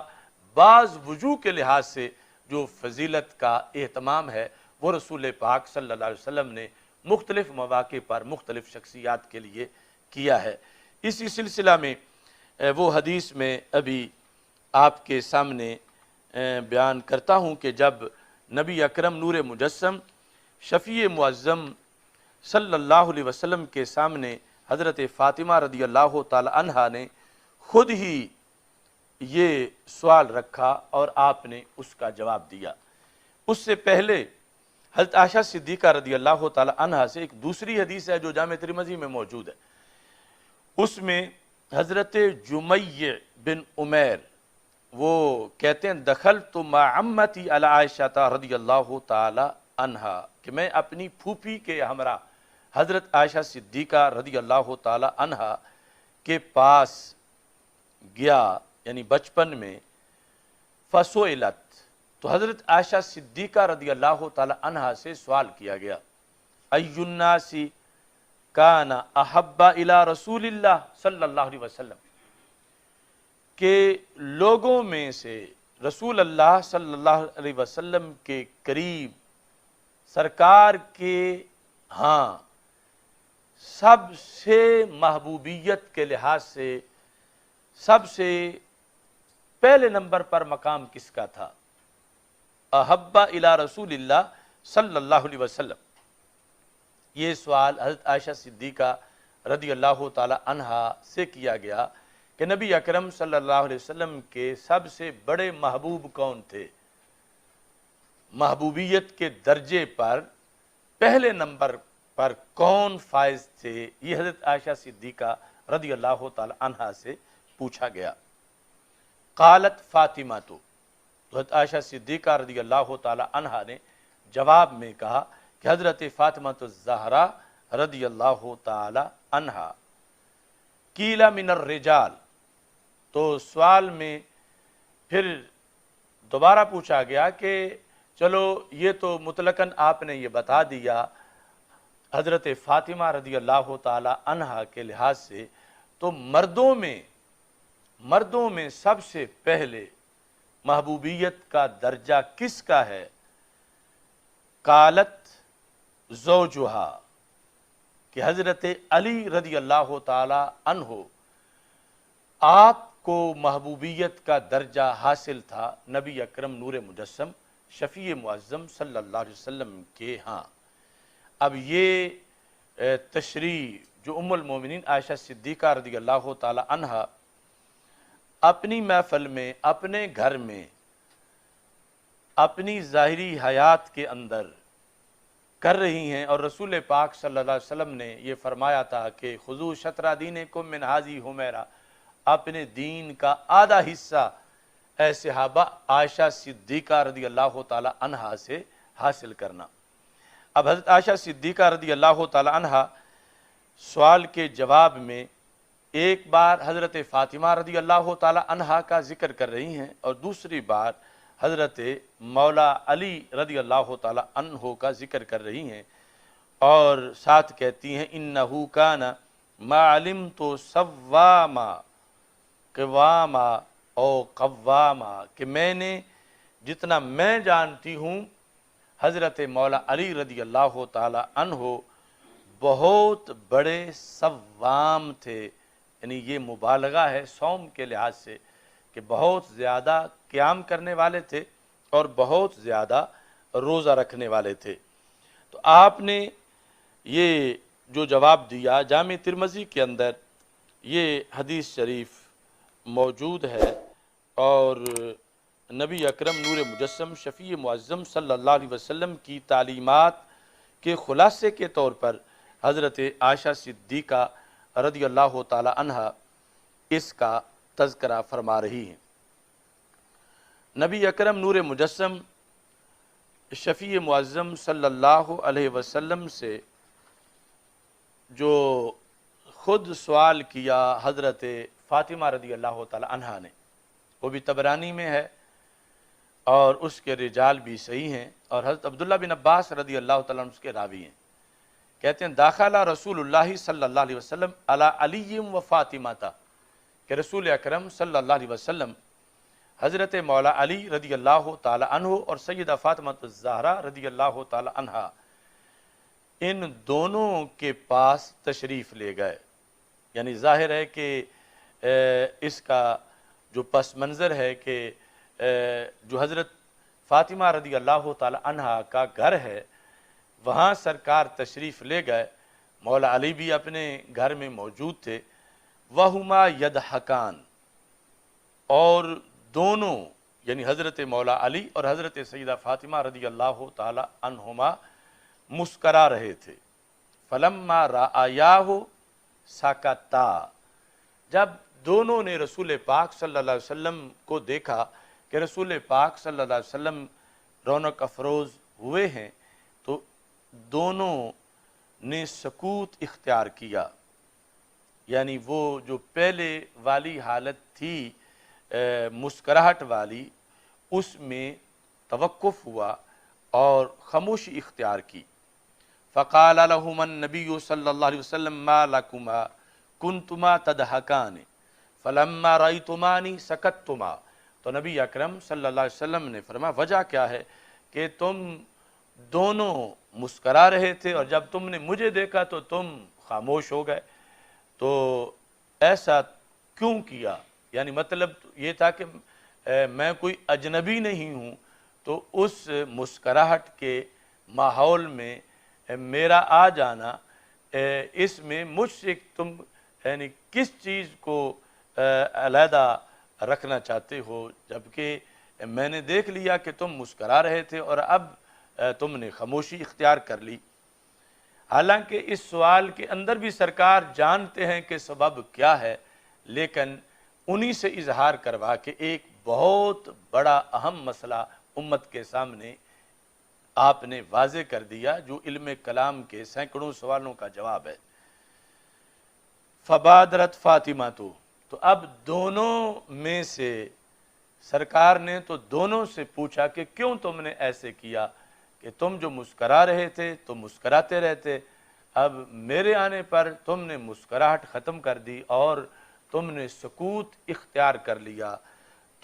بعض وجوہ کے لحاظ سے جو فضیلت کا اہتمام ہے وہ رسول پاک صلی اللہ علیہ وسلم نے مختلف مواقع پر مختلف شخصیات کے لیے کیا ہے۔ اسی سلسلہ میں وہ حدیث میں ابھی آپ کے سامنے بیان کرتا ہوں کہ جب نبی اکرم نور مجسم شفیع معظم صلی اللہ علیہ وسلم کے سامنے حضرت فاطمہ رضی اللہ تعالی عنہا نے خود ہی یہ سوال رکھا اور آپ نے اس کا جواب دیا۔ اس سے پہلے حضرت عائشہ صدیقہ رضی اللہ تعالی عنہا سے ایک دوسری حدیث ہے جو جامع ترمذی میں موجود ہے، اس میں حضرت جمیع بن عمیر وہ کہتے ہیں دخلت مع عمتی علی عائشہ رضی اللہ تعالی عنہا، کہ میں اپنی پھوپھی کے ہمراہ حضرت عائشہ صدیقہ رضی اللہ تعالی عنہا کے پاس گیا، یعنی بچپن میں۔ فسئلت، تو حضرت عائشہ صدیقہ رضی اللہ تعالی عنہا سے سوال کیا گیا، ای الناس کان احب الی رسول اللہ صلی اللہ علیہ وسلم، کہ لوگوں میں سے رسول اللہ صلی اللہ علیہ وسلم کے قریب سرکار کے ہاں سب سے محبوبیت کے لحاظ سے سب سے پہلے نمبر پر مقام کس کا تھا؟ احب الی رسول اللہ صلی اللہ علیہ وسلم۔ یہ سوال حضرت عائشہ صدیقہ رضی اللہ تعالی عنہا سے کیا گیا کہ نبی اکرم صلی اللہ علیہ وسلم کے سب سے بڑے محبوب کون تھے، محبوبیت کے درجے پر پہلے نمبر پر کون فائز تھے، یہ حضرت عائشہ صدیقہ رضی اللہ تعالی عنہا سے پوچھا گیا۔ قالت فاطمہ، تو حضرت عائشہ صدیقہ رضی اللہ تعالی عنہا نے جواب میں کہا کہ حضرت فاطمہ الزہرا رضی اللہ تعالی عنہا۔ قیل من الرجال، تو سوال میں پھر دوبارہ پوچھا گیا کہ چلو یہ تو مطلقاً آپ نے یہ بتا دیا حضرت فاطمہ رضی اللہ تعالی عنہا کے لحاظ سے، تو مردوں میں سب سے پہلے محبوبیت کا درجہ کس کا ہے؟ قالت زوجہا، کہ حضرت علی رضی اللہ تعالی عنہ آپ کو محبوبیت کا درجہ حاصل تھا نبی اکرم نور مجسم شفیع معظم صلی اللہ علیہ وسلم کے ہاں۔ اب یہ تشریح جو ام المومنین عائشہ صدیقہ رضی اللہ تعالی عنہا اپنی محفل میں، اپنے گھر میں، اپنی ظاہری حیات کے اندر کر رہی ہیں، اور رسول پاک صلی اللہ علیہ وسلم نے یہ فرمایا تھا کہ خذو شطر دینکم من ھذی حمیرہ، اپنے دین کا آدھا حصہ اے صحابہ عائشہ صدیقہ رضی اللہ تعالی عنہا سے حاصل کرنا۔ اب حضرت عائشہ صدیقہ رضی اللہ تعالی عنہا سوال کے جواب میں ایک بار حضرت فاطمہ رضی اللہ تعالی عنہا کا ذکر کر رہی ہیں، اور دوسری بار حضرت مولا علی رضی اللہ تعالی عنہ کا ذکر کر رہی ہیں، اور ساتھ کہتی ہیں انہو کان ما علمت سواما قواما او قواما، کہ میں نے جتنا میں جانتی ہوں حضرت مولا علی رضی اللہ تعالی عنہ بہت بڑے صوام تھے، یعنی یہ مبالغہ ہے صوم کے لحاظ سے کہ بہت زیادہ قیام کرنے والے تھے اور بہت زیادہ روزہ رکھنے والے تھے۔ تو آپ نے یہ جو جواب دیا، جامع ترمذی کے اندر یہ حدیث شریف موجود ہے، اور نبی اکرم نور مجسم شفیع معظم صلی اللہ علیہ وسلم کی تعلیمات کے خلاصے کے طور پر حضرت عائشہ صدیقہ رضی اللہ تعالی عنہا اس کا تذکرہ فرما رہی ہیں۔ نبی اکرم نور مجسم شفیع معظم صلی اللہ علیہ وسلم سے جو خود سوال کیا حضرت فاطمہ رضی اللہ تعالی عنہا نے، وہ بھی طبرانی میں ہے اور اس کے رجال بھی صحیح ہیں، اور حضرت عبداللہ بن عباس رضی اللہ تعالیٰ عنہ اس کے راوی ہیں۔ کہتے ہیں داخلہ رسول اللہ صلی اللہ علیہ وسلم علی علی و فاطمہ تا، کہ رسول اکرم صلی اللہ علیہ وسلم حضرت مولا علی رضی اللہ تعالی عنہ اور سیدہ فاطمہ الزہرا رضی اللہ تعالی عنہا ان دونوں کے پاس تشریف لے گئے۔ یعنی ظاہر ہے کہ اس کا جو پس منظر ہے کہ جو حضرت فاطمہ رضی اللہ تعالی عنہا کا گھر ہے وہاں سرکار تشریف لے گئے، مولا علی بھی اپنے گھر میں موجود تھے، وہما یضحکان، اور دونوں یعنی حضرت مولا علی اور حضرت سیدہ فاطمہ رضی اللہ تعالی عنہما مسکرا رہے تھے۔ فلما رآیاہ سکتا، جب دونوں نے رسول پاک صلی اللہ علیہ وسلم کو دیکھا کہ رسول پاک صلی اللہ علیہ وسلم رونق افروز ہوئے ہیں، تو دونوں نے سکوت اختیار کیا، یعنی وہ جو پہلے والی حالت تھی مسکراہٹ والی، اس میں توقف ہوا اور خاموشی اختیار کی۔ فقال لهما النبی صلی اللہ علیہ وسلم ما لکما کنتما تضحکان فلما رأیتمانی سکتتما، تو نبی اکرم صلی اللہ علیہ وسلم نے فرمایا وجہ کیا ہے کہ تم دونوں مسکرا رہے تھے اور جب تم نے مجھے دیکھا تو تم خاموش ہو گئے، تو ایسا کیوں کیا؟ یعنی مطلب یہ تھا کہ میں کوئی اجنبی نہیں ہوں، تو اس مسکراہٹ کے ماحول میں میرا آ جانا، اس میں مجھ سے تم یعنی کس چیز کو علیحدہ رکھنا چاہتے ہو، جبکہ میں نے دیکھ لیا کہ تم مسکرا رہے تھے اور اب تم نے خاموشی اختیار کر لی۔ حالانکہ اس سوال کے اندر بھی سرکار جانتے ہیں کہ سبب کیا ہے، لیکن انہی سے اظہار کروا کہ ایک بہت بڑا اہم مسئلہ امت کے سامنے آپ نے واضح کر دیا، جو علم کلام کے سینکڑوں سوالوں کا جواب ہے۔ فبادرت فاطمہ، تو اب دونوں میں سے سرکار نے تو دونوں سے پوچھا کہ کیوں تم نے ایسے کیا، کہ تم جو مسکرا رہے تھے تو مسکراتے رہتے، اب میرے آنے پر تم نے مسکراہٹ ختم کر دی اور تم نے سکوت اختیار کر لیا،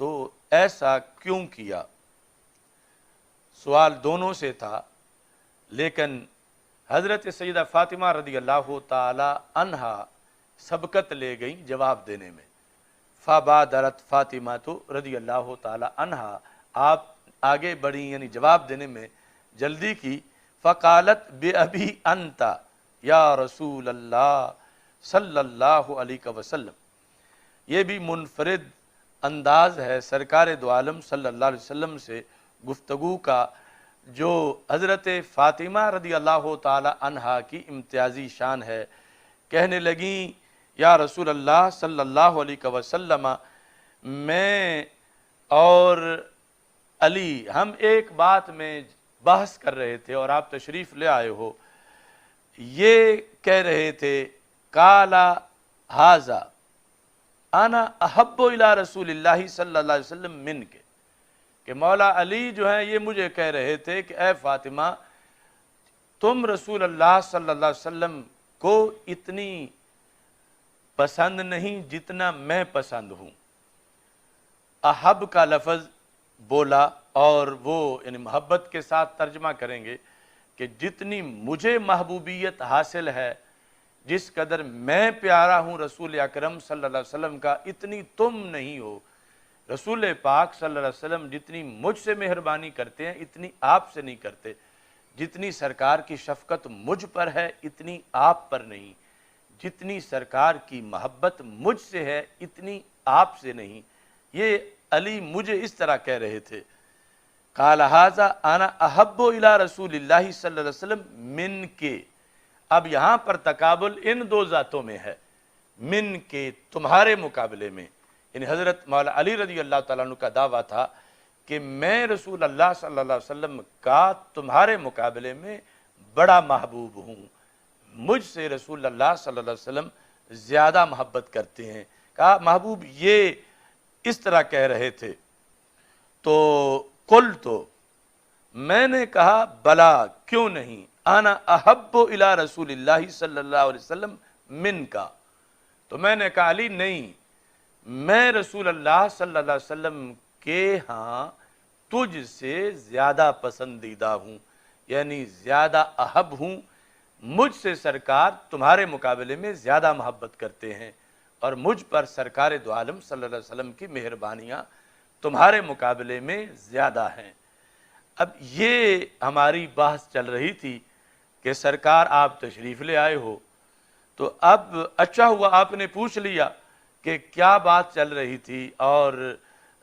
تو ایسا کیوں کیا؟ سوال دونوں سے تھا، لیکن حضرت سیدہ فاطمہ رضی اللہ تعالی عنہا سبقت لے گئیں جواب دینے میں۔ فبادرت فاطمہ تو رضی اللہ تعالی عنہا، آپ آگے بڑھی یعنی جواب دینے میں جلدی کی. فقالت بِأَبِي أَنْتَ یا رسول اللہ صلی اللہ علیہ وسلم. یہ بھی منفرد انداز ہے سرکار دو عالم صلی اللہ علیہ وسلم سے گفتگو کا، جو حضرت فاطمہ رضی اللہ تعالی عنہا کی امتیازی شان ہے. کہنے لگیں یا رسول اللہ صلی اللہ علیہ وسلم، میں اور علی ہم ایک بات میں بحث کر رہے تھے اور آپ تشریف لے آئے ہو. یہ کہہ رہے تھے قالا ھذا انا احب الی رسول اللہ صلی اللہ علیہ وسلم من کے، کہ مولا علی جو ہیں یہ مجھے کہہ رہے تھے کہ اے فاطمہ تم رسول اللہ صلی اللہ علیہ وسلم کو اتنی پسند نہیں جتنا میں پسند ہوں. احب کا لفظ بولا اور وہ یعنی محبت کے ساتھ ترجمہ کریں گے کہ جتنی مجھے محبوبیت حاصل ہے، جس قدر میں پیارا ہوں رسول اکرم صلی اللہ علیہ وسلم کا، اتنی تم نہیں ہو. رسول پاک صلی اللہ علیہ وسلم جتنی مجھ سے مہربانی کرتے ہیں اتنی آپ سے نہیں کرتے. جتنی سرکار کی شفقت مجھ پر ہے اتنی آپ پر نہیں. جتنی سرکار کی محبت مجھ سے ہے اتنی آپ سے نہیں. یہ علی مجھے اس طرح کہہ رہے تھے. قال ھذا انا احب الی رسول اللہ صلی اللہ علیہ وسلم من کے. اب یہاں پر تقابل ان دو ذاتوں میں ہے، من کے تمہارے مقابلے میں. یعنی حضرت مولا علی رضی اللہ تعالیٰ عنہ کا دعویٰ تھا کہ میں رسول اللہ صلی اللہ علیہ وسلم کا تمہارے مقابلے میں بڑا محبوب ہوں. مجھ سے رسول اللہ صلی اللہ علیہ وسلم زیادہ محبت کرتے ہیں. کہا محبوب یہ اس طرح کہہ رہے تھے. تو قلت، میں نے کہا بلا کیوں نہیں، انا احب الی رسول اللہ صلی اللہ علیہ وسلم من کا. تو میں نے کہا علی نہیں، میں رسول اللہ صلی اللہ علیہ وسلم کے ہاں تجھ سے زیادہ پسندیدہ ہوں، یعنی زیادہ احب ہوں. مجھ سے سرکار تمہارے مقابلے میں زیادہ محبت کرتے ہیں اور مجھ پر سرکار دو عالم صلی اللہ علیہ وسلم کی مہربانیاں تمہارے مقابلے میں زیادہ ہیں. اب یہ ہماری بحث چل رہی تھی کہ سرکار آپ تشریف لے آئے ہو، تو اب اچھا ہوا آپ نے پوچھ لیا کہ کیا بات چل رہی تھی اور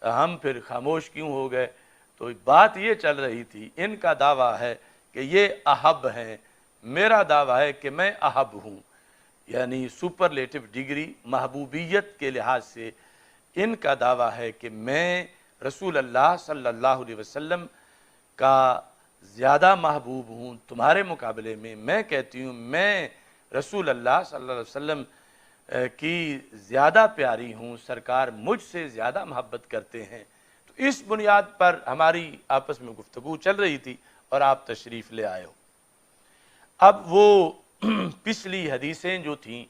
ہم پھر خاموش کیوں ہو گئے. تو بات یہ چل رہی تھی، ان کا دعویٰ ہے کہ یہ احب ہیں، میرا دعویٰ ہے کہ میں احب ہوں. یعنی سپرلیٹو ڈگری محبوبیت کے لحاظ سے ان کا دعویٰ ہے کہ میں رسول اللہ صلی اللہ علیہ وسلم کا زیادہ محبوب ہوں تمہارے مقابلے میں. میں کہتی ہوں میں رسول اللہ صلی اللہ علیہ وسلم کی زیادہ پیاری ہوں، سرکار مجھ سے زیادہ محبت کرتے ہیں. تو اس بنیاد پر ہماری آپس میں گفتگو چل رہی تھی اور آپ تشریف لے آئے ہو. اب وہ پچھلی حدیثیں جو تھیں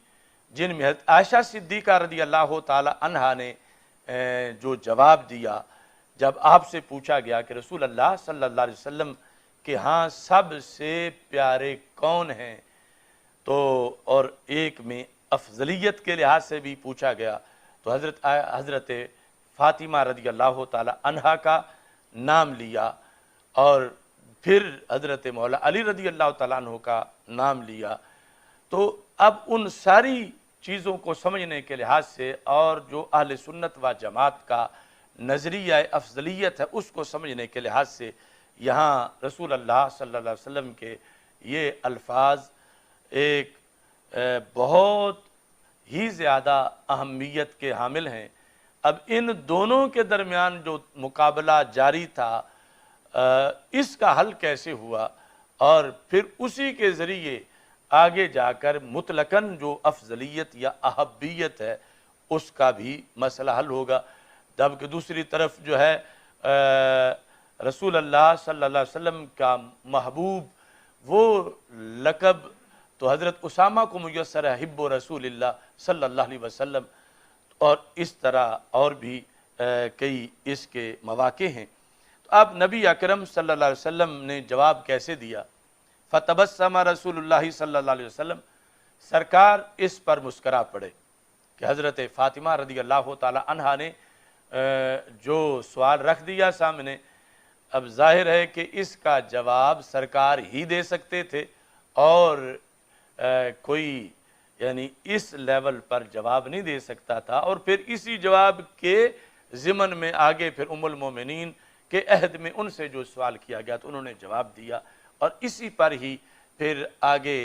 جن میں حضرت عائشہ صدیقہ رضی اللہ تعالی عنہا نے جو جواب دیا جب آپ سے پوچھا گیا کہ رسول اللہ صلی اللہ علیہ وسلم کے ہاں سب سے پیارے کون ہیں، تو اور ایک میں افضلیت کے لحاظ سے بھی پوچھا گیا تو حضرت فاطمہ رضی اللہ تعالی عنہا کا نام لیا اور پھر حضرت مولا علی رضی اللہ تعالیٰ عنہ کا نام لیا. تو اب ان ساری چیزوں کو سمجھنے کے لحاظ سے اور جو اہل سنت و جماعت کا نظریہ افضلیت ہے اس کو سمجھنے کے لحاظ سے یہاں رسول اللہ صلی اللہ علیہ وسلم کے یہ الفاظ ایک بہت ہی زیادہ اہمیت کے حامل ہیں. اب ان دونوں کے درمیان جو مقابلہ جاری تھا اس کا حل کیسے ہوا اور پھر اسی کے ذریعے آگے جا کر مطلقاً جو افضلیت یا احبیت ہے اس کا بھی مسئلہ حل ہوگا. جبکہ دوسری طرف جو ہے رسول اللہ صلی اللہ علیہ وسلم کا محبوب وہ لقب تو حضرت اسامہ کو میسر ہے، حب رسول اللہ صلی اللہ علیہ وسلم، اور اس طرح اور بھی کئی اس کے مواقع ہیں. تو اب نبی اکرم صلی اللہ علیہ وسلم نے جواب کیسے دیا؟ فتبسم رسول اللہ صلی اللہ علیہ وسلم، سرکار اس پر مسکرا پڑے. کہ حضرت فاطمہ رضی اللہ تعالی عنہا نے جو سوال رکھ دیا سامنے، اب ظاہر ہے کہ اس کا جواب سرکار ہی دے سکتے تھے، اور کوئی یعنی اس لیول پر جواب نہیں دے سکتا تھا، اور پھر اسی جواب کے ضمن میں آگے پھر ام المومنین کے عہد میں ان سے جو سوال کیا گیا تو انہوں نے جواب دیا، اور اسی پر ہی پھر آگے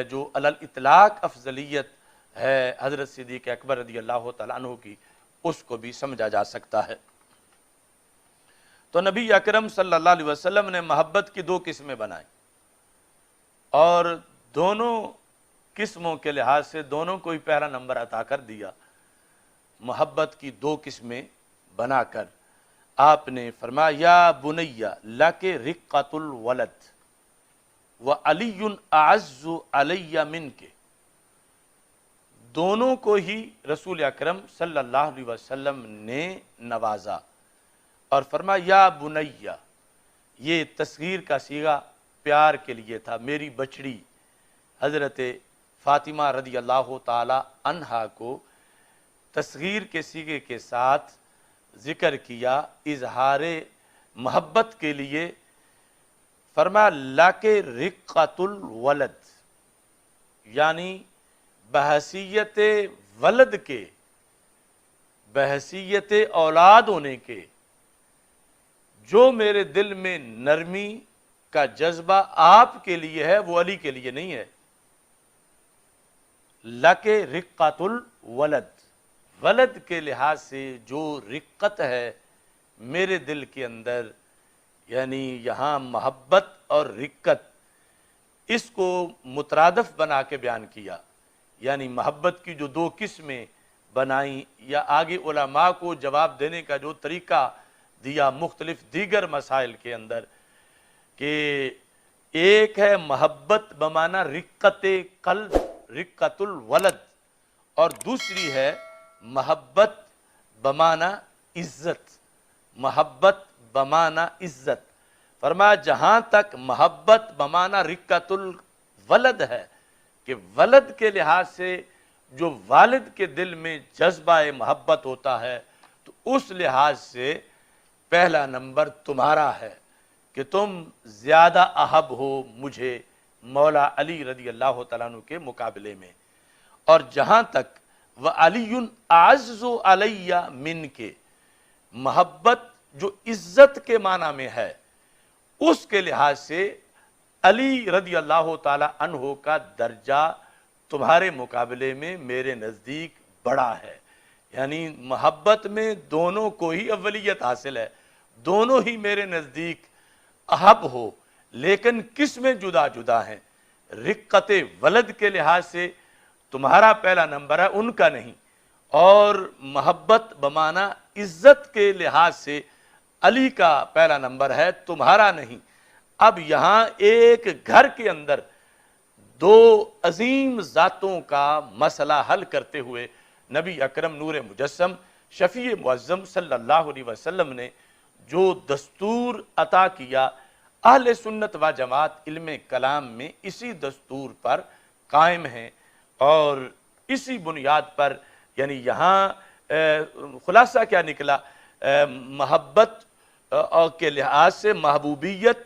جو علی الاطلاق افضلیت ہے حضرت صدیق اکبر رضی اللہ تعالیٰ عنہ کی، اس کو بھی سمجھا جا سکتا ہے۔ تو نبی اکرم صلی اللہ علیہ وسلم نے محبت کی دو قسمیں بنائیں، اور دونوں قسموں کے لحاظ سے دونوں کو ہی پہلا نمبر عطا کر دیا۔ محبت کی دو قسمیں بنا کر آپ نے فرمایا یا بنیا لک رقۃ الولد وعلی اعز علی منک، دونوں کو ہی رسول اکرم صلی اللہ علیہ وسلم نے نوازا اور فرمایا یا بنیا، یہ تصغیر کا صیغہ پیار کے لیے تھا، میری بچڑی حضرت فاطمہ رضی اللہ تعالی عنہا کو تصغیر کے صیغے کے ساتھ ذکر کیا اظہار محبت کے لیے۔ فرمایا لک رقۃ الولد، یعنی بحیثیت ولد کے، بحیثیت اولاد ہونے کے، جو میرے دل میں نرمی کا جذبہ آپ کے لیے ہے وہ علی کے لیے نہیں ہے۔ لک رقۃ الولد، ولد کے لحاظ سے جو رقت ہے میرے دل کے اندر، یعنی یہاں محبت اور رقت اس کو مترادف بنا کے بیان کیا، یعنی محبت کی جو دو قسمیں بنائیں، یا آگے علماء کو جواب دینے کا جو طریقہ دیا مختلف دیگر مسائل کے اندر، کہ ایک ہے محبت بمعنی رقت قلب، رقۃ الولد، اور دوسری ہے محبت بمعنی عزت، محبت بمعنی عزت۔ فرمایا جہاں تک محبت بمعنی رقۃ الولد ہے کہ ولد کے لحاظ سے جو والد کے دل میں جذبہ محبت ہوتا ہے، تو اس لحاظ سے پہلا نمبر تمہارا ہے کہ تم زیادہ احب ہو مجھے مولا علی رضی اللہ تعالیٰ عنہ کے مقابلے میں۔ اور جہاں تک وَعَلِيٌّ أَعَزُّ عَلَيَّ مِنْكَ، محبت جو عزت کے معنی میں ہے، اس کے لحاظ سے علی رضی اللہ تعالی عنہ کا درجہ تمہارے مقابلے میں میرے نزدیک بڑا ہے، یعنی محبت میں دونوں کو ہی اولیت حاصل ہے، دونوں ہی میرے نزدیک احب ہو، لیکن کس میں جدا جدا ہیں۔ رقت ولد کے لحاظ سے تمہارا پہلا نمبر ہے، ان کا نہیں، اور محبت بمعنی عزت کے لحاظ سے علی کا پہلا نمبر ہے، تمہارا نہیں۔ اب یہاں ایک گھر کے اندر دو عظیم ذاتوں کا مسئلہ حل کرتے ہوئے نبی اکرم نور مجسم شفیع معظم صلی اللہ علیہ وسلم نے جو دستور عطا کیا، اہل سنت و جماعت علم کلام میں اسی دستور پر قائم ہیں، اور اسی بنیاد پر یعنی یہاں خلاصہ کیا نکلا، محبت کے لحاظ سے محبوبیت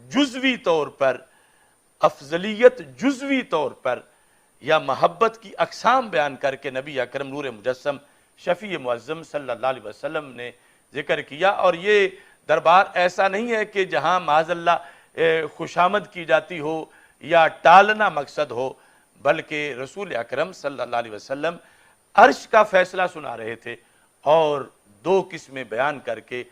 جزوی طور پر، افضلیت جزوی طور پر، یا محبت کی اقسام بیان کر کے نبی اکرم نور مجسم شفیع معظم صلی اللہ علیہ وسلم نے ذکر کیا۔ اور یہ دربار ایسا نہیں ہے کہ جہاں معاذ اللہ خوشامد کی جاتی ہو یا ٹالنا مقصد ہو، بلکہ رسول اکرم صلی اللہ علیہ وسلم عرش کا فیصلہ سنا رہے تھے، اور دو قسمیں بیان کر کے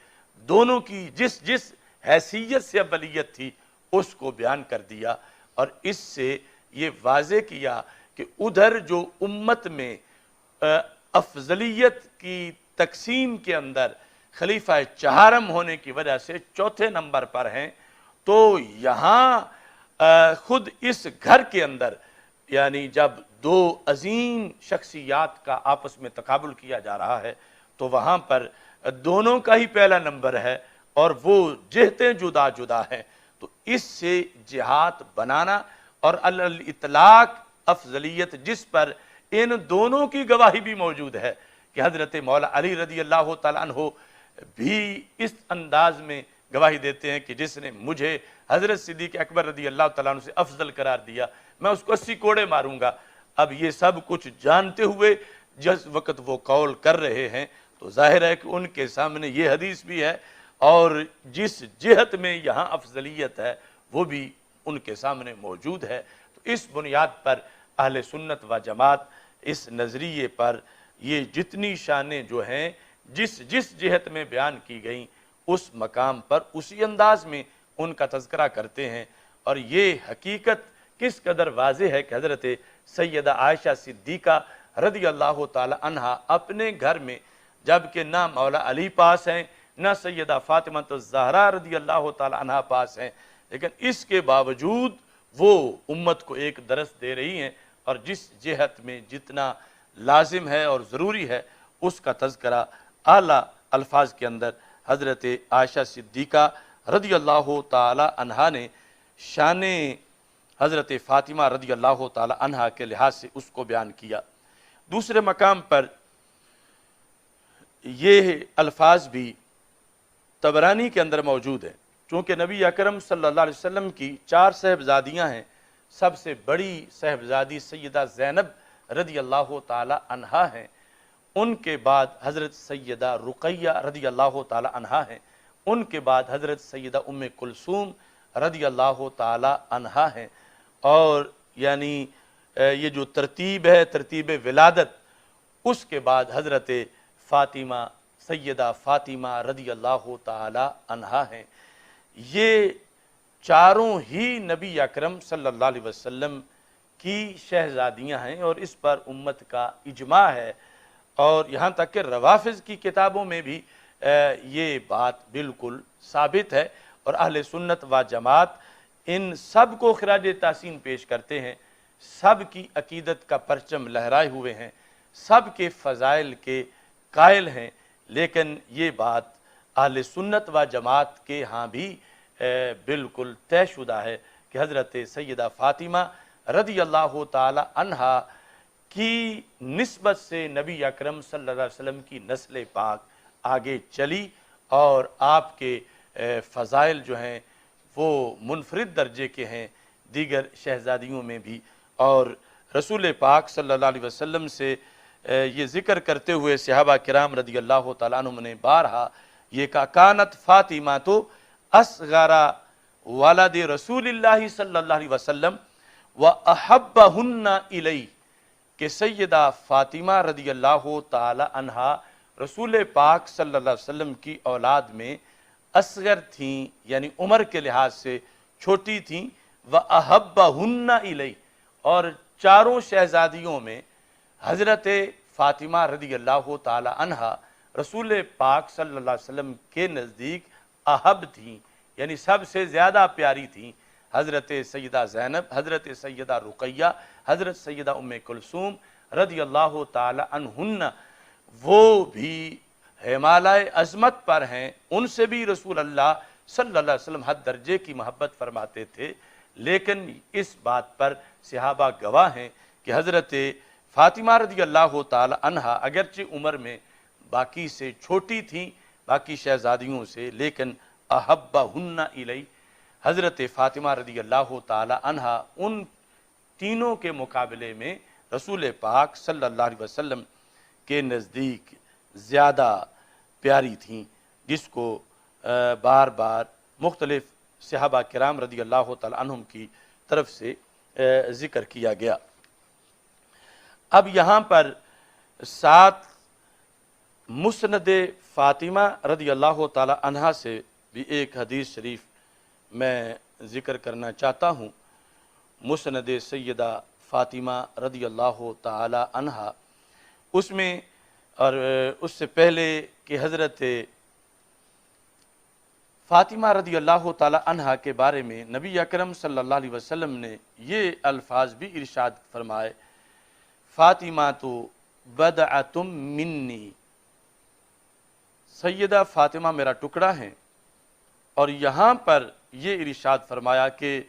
دونوں کی جس جس حیثیت سے اولیت تھی اس کو بیان کر دیا، اور اس سے یہ واضح کیا کہ ادھر جو امت میں افضلیت کی تقسیم کے اندر خلیفہ چہارم ہونے کی وجہ سے چوتھے نمبر پر ہیں، تو یہاں خود اس گھر کے اندر یعنی جب دو عظیم شخصیات کا آپس میں تقابل کیا جا رہا ہے تو وہاں پر دونوں کا ہی پہلا نمبر ہے، اور وہ جہتیں جدا جدا ہیں، تو اس سے جہات بنانا اور الاطلاق افضلیت جس پر ان دونوں کی گواہی بھی موجود ہے کہ حضرت مولا علی رضی اللہ تعالیٰ عنہ بھی اس انداز میں گواہی دیتے ہیں کہ جس نے مجھے حضرت صدیق اکبر رضی اللہ تعالیٰ عنہ سے افضل قرار دیا میں اس کو 80 کوڑے ماروں گا۔ اب یہ سب کچھ جانتے ہوئے جس وقت وہ قول کر رہے ہیں تو ظاہر ہے کہ ان کے سامنے یہ حدیث بھی ہے اور جس جہت میں یہاں افضلیت ہے وہ بھی ان کے سامنے موجود ہے۔ تو اس بنیاد پر اہل سنت و جماعت اس نظریے پر یہ جتنی شانیں جو ہیں جس جہت میں بیان کی گئیں اس مقام پر اسی انداز میں ان کا تذکرہ کرتے ہیں، اور یہ حقیقت کس قدر واضح ہے کہ حضرت سیدہ عائشہ صدیقہ رضی اللہ تعالی عنہا اپنے گھر میں جبکہ نہ مولا علی پاس ہیں نہ سیدہ فاطمہ الزہرا رضی اللہ تعالی عنہا پاس ہیں، لیکن اس کے باوجود وہ امت کو ایک درس دے رہی ہیں، اور جس جہت میں جتنا لازم ہے اور ضروری ہے اس کا تذکرہ اعلیٰ الفاظ کے اندر حضرت عائشہ صدیقہ رضی اللہ تعالی عنہا نے شان حضرت فاطمہ رضی اللہ تعالی عنہا کے لحاظ سے اس کو بیان کیا۔ دوسرے مقام پر یہ الفاظ بھی طبرانی کے اندر موجود ہیں، چونکہ نبی اکرم صلی اللہ علیہ وسلم کی 4 صاحبزادیاں ہیں، سب سے بڑی صاحبزادی سیدہ زینب رضی اللہ تعالی عنہا ہیں، ان کے بعد حضرت سیدہ رقیہ رضی اللہ تعالی عنہا ہیں، ان کے بعد حضرت سیدہ ام کلثوم رضی اللہ تعالی عنہا ہیں، اور یعنی یہ جو ترتیب ہے ترتیب ولادت اس کے بعد حضرت فاطمہ سیدہ فاطمہ رضی اللہ تعالی عنہا ہیں۔ یہ چاروں ہی نبی اکرم صلی اللہ علیہ وسلم کی شہزادیاں ہیں، اور اس پر امت کا اجماع ہے، اور یہاں تک کہ روافض کی کتابوں میں بھی یہ بات بالکل ثابت ہے، اور اہل سنت و جماعت ان سب کو خراج تحسین پیش کرتے ہیں، سب کی عقیدت کا پرچم لہرائے ہوئے ہیں، سب کے فضائل کے قائل ہیں، لیکن یہ بات اہل سنت و جماعت کے ہاں بھی بالکل طے شدہ ہے کہ حضرت سیدہ فاطمہ رضی اللہ تعالی عنہا کی نسبت سے نبی اکرم صلی اللہ علیہ وسلم کی نسل پاک آگے چلی، اور آپ کے فضائل جو ہیں وہ منفرد درجے کے ہیں دیگر شہزادیوں میں بھی، اور رسول پاک صلی اللہ علیہ وسلم سے یہ ذکر کرتے ہوئے صحابہ کرام رضی اللہ تعالیٰ عنہ نے بارہا یہ کہا کانت فاطمہ تو اصغر ولد رسول اللہ صلی اللہ علیہ وسلم وَأَحَبَّهُنَّ إِلَيْهِ کہ سیدہ فاطمہ رضی اللہ تعالی عنہا رسول پاک صلی اللہ علیہ وسلم کی اولاد میں اصغر تھیں، یعنی عمر کے لحاظ سے چھوٹی تھیں، وَأَحَبَّهُنَّ إِلَيْهِ اور چاروں شہزادیوں میں حضرت فاطمہ رضی اللہ تعالی عنہا رسول پاک صلی اللہ علیہ وسلم کے نزدیک احب تھیں، یعنی سب سے زیادہ پیاری تھیں۔ حضرت سیدہ زینب، حضرت سیدہ رقیہ، حضرت سیدہ ام کلثوم رضی اللہ تعالی عنہن وہ بھی ہمالۂ عظمت پر ہیں، ان سے بھی رسول اللہ صلی اللہ علیہ وسلم حد درجے کی محبت فرماتے تھے، لیکن اس بات پر صحابہ گواہ ہیں کہ حضرت فاطمہ رضی اللہ تعالی عنہا اگرچہ عمر میں باقی سے چھوٹی تھیں باقی شہزادیوں سے، لیکن احبہن الی حضرت فاطمہ رضی اللہ تعالی عنہا ان تینوں کے مقابلے میں رسول پاک صلی اللہ علیہ وسلم کے نزدیک زیادہ پیاری تھیں، جس کو بار بار مختلف صحابہ کرام رضی اللہ تعالی عنہم کی طرف سے ذکر کیا گیا۔ اب یہاں پر ساتھ مسند فاطمہ رضی اللہ تعالی عنہا سے بھی ایک حدیث شریف میں ذکر کرنا چاہتا ہوں۔ مسند سیدہ فاطمہ رضی اللہ تعالی عنہا، اس میں اور اس سے پہلے کہ حضرت فاطمہ رضی اللہ تعالی عنہا کے بارے میں نبی اکرم صلی اللہ علیہ وسلم نے یہ الفاظ بھی ارشاد فرمائے، فاطمہ تو بدعتم منی، سیدہ فاطمہ میرا ٹکڑا ہیں، اور یہاں پر یہ ارشاد فرمایا کہ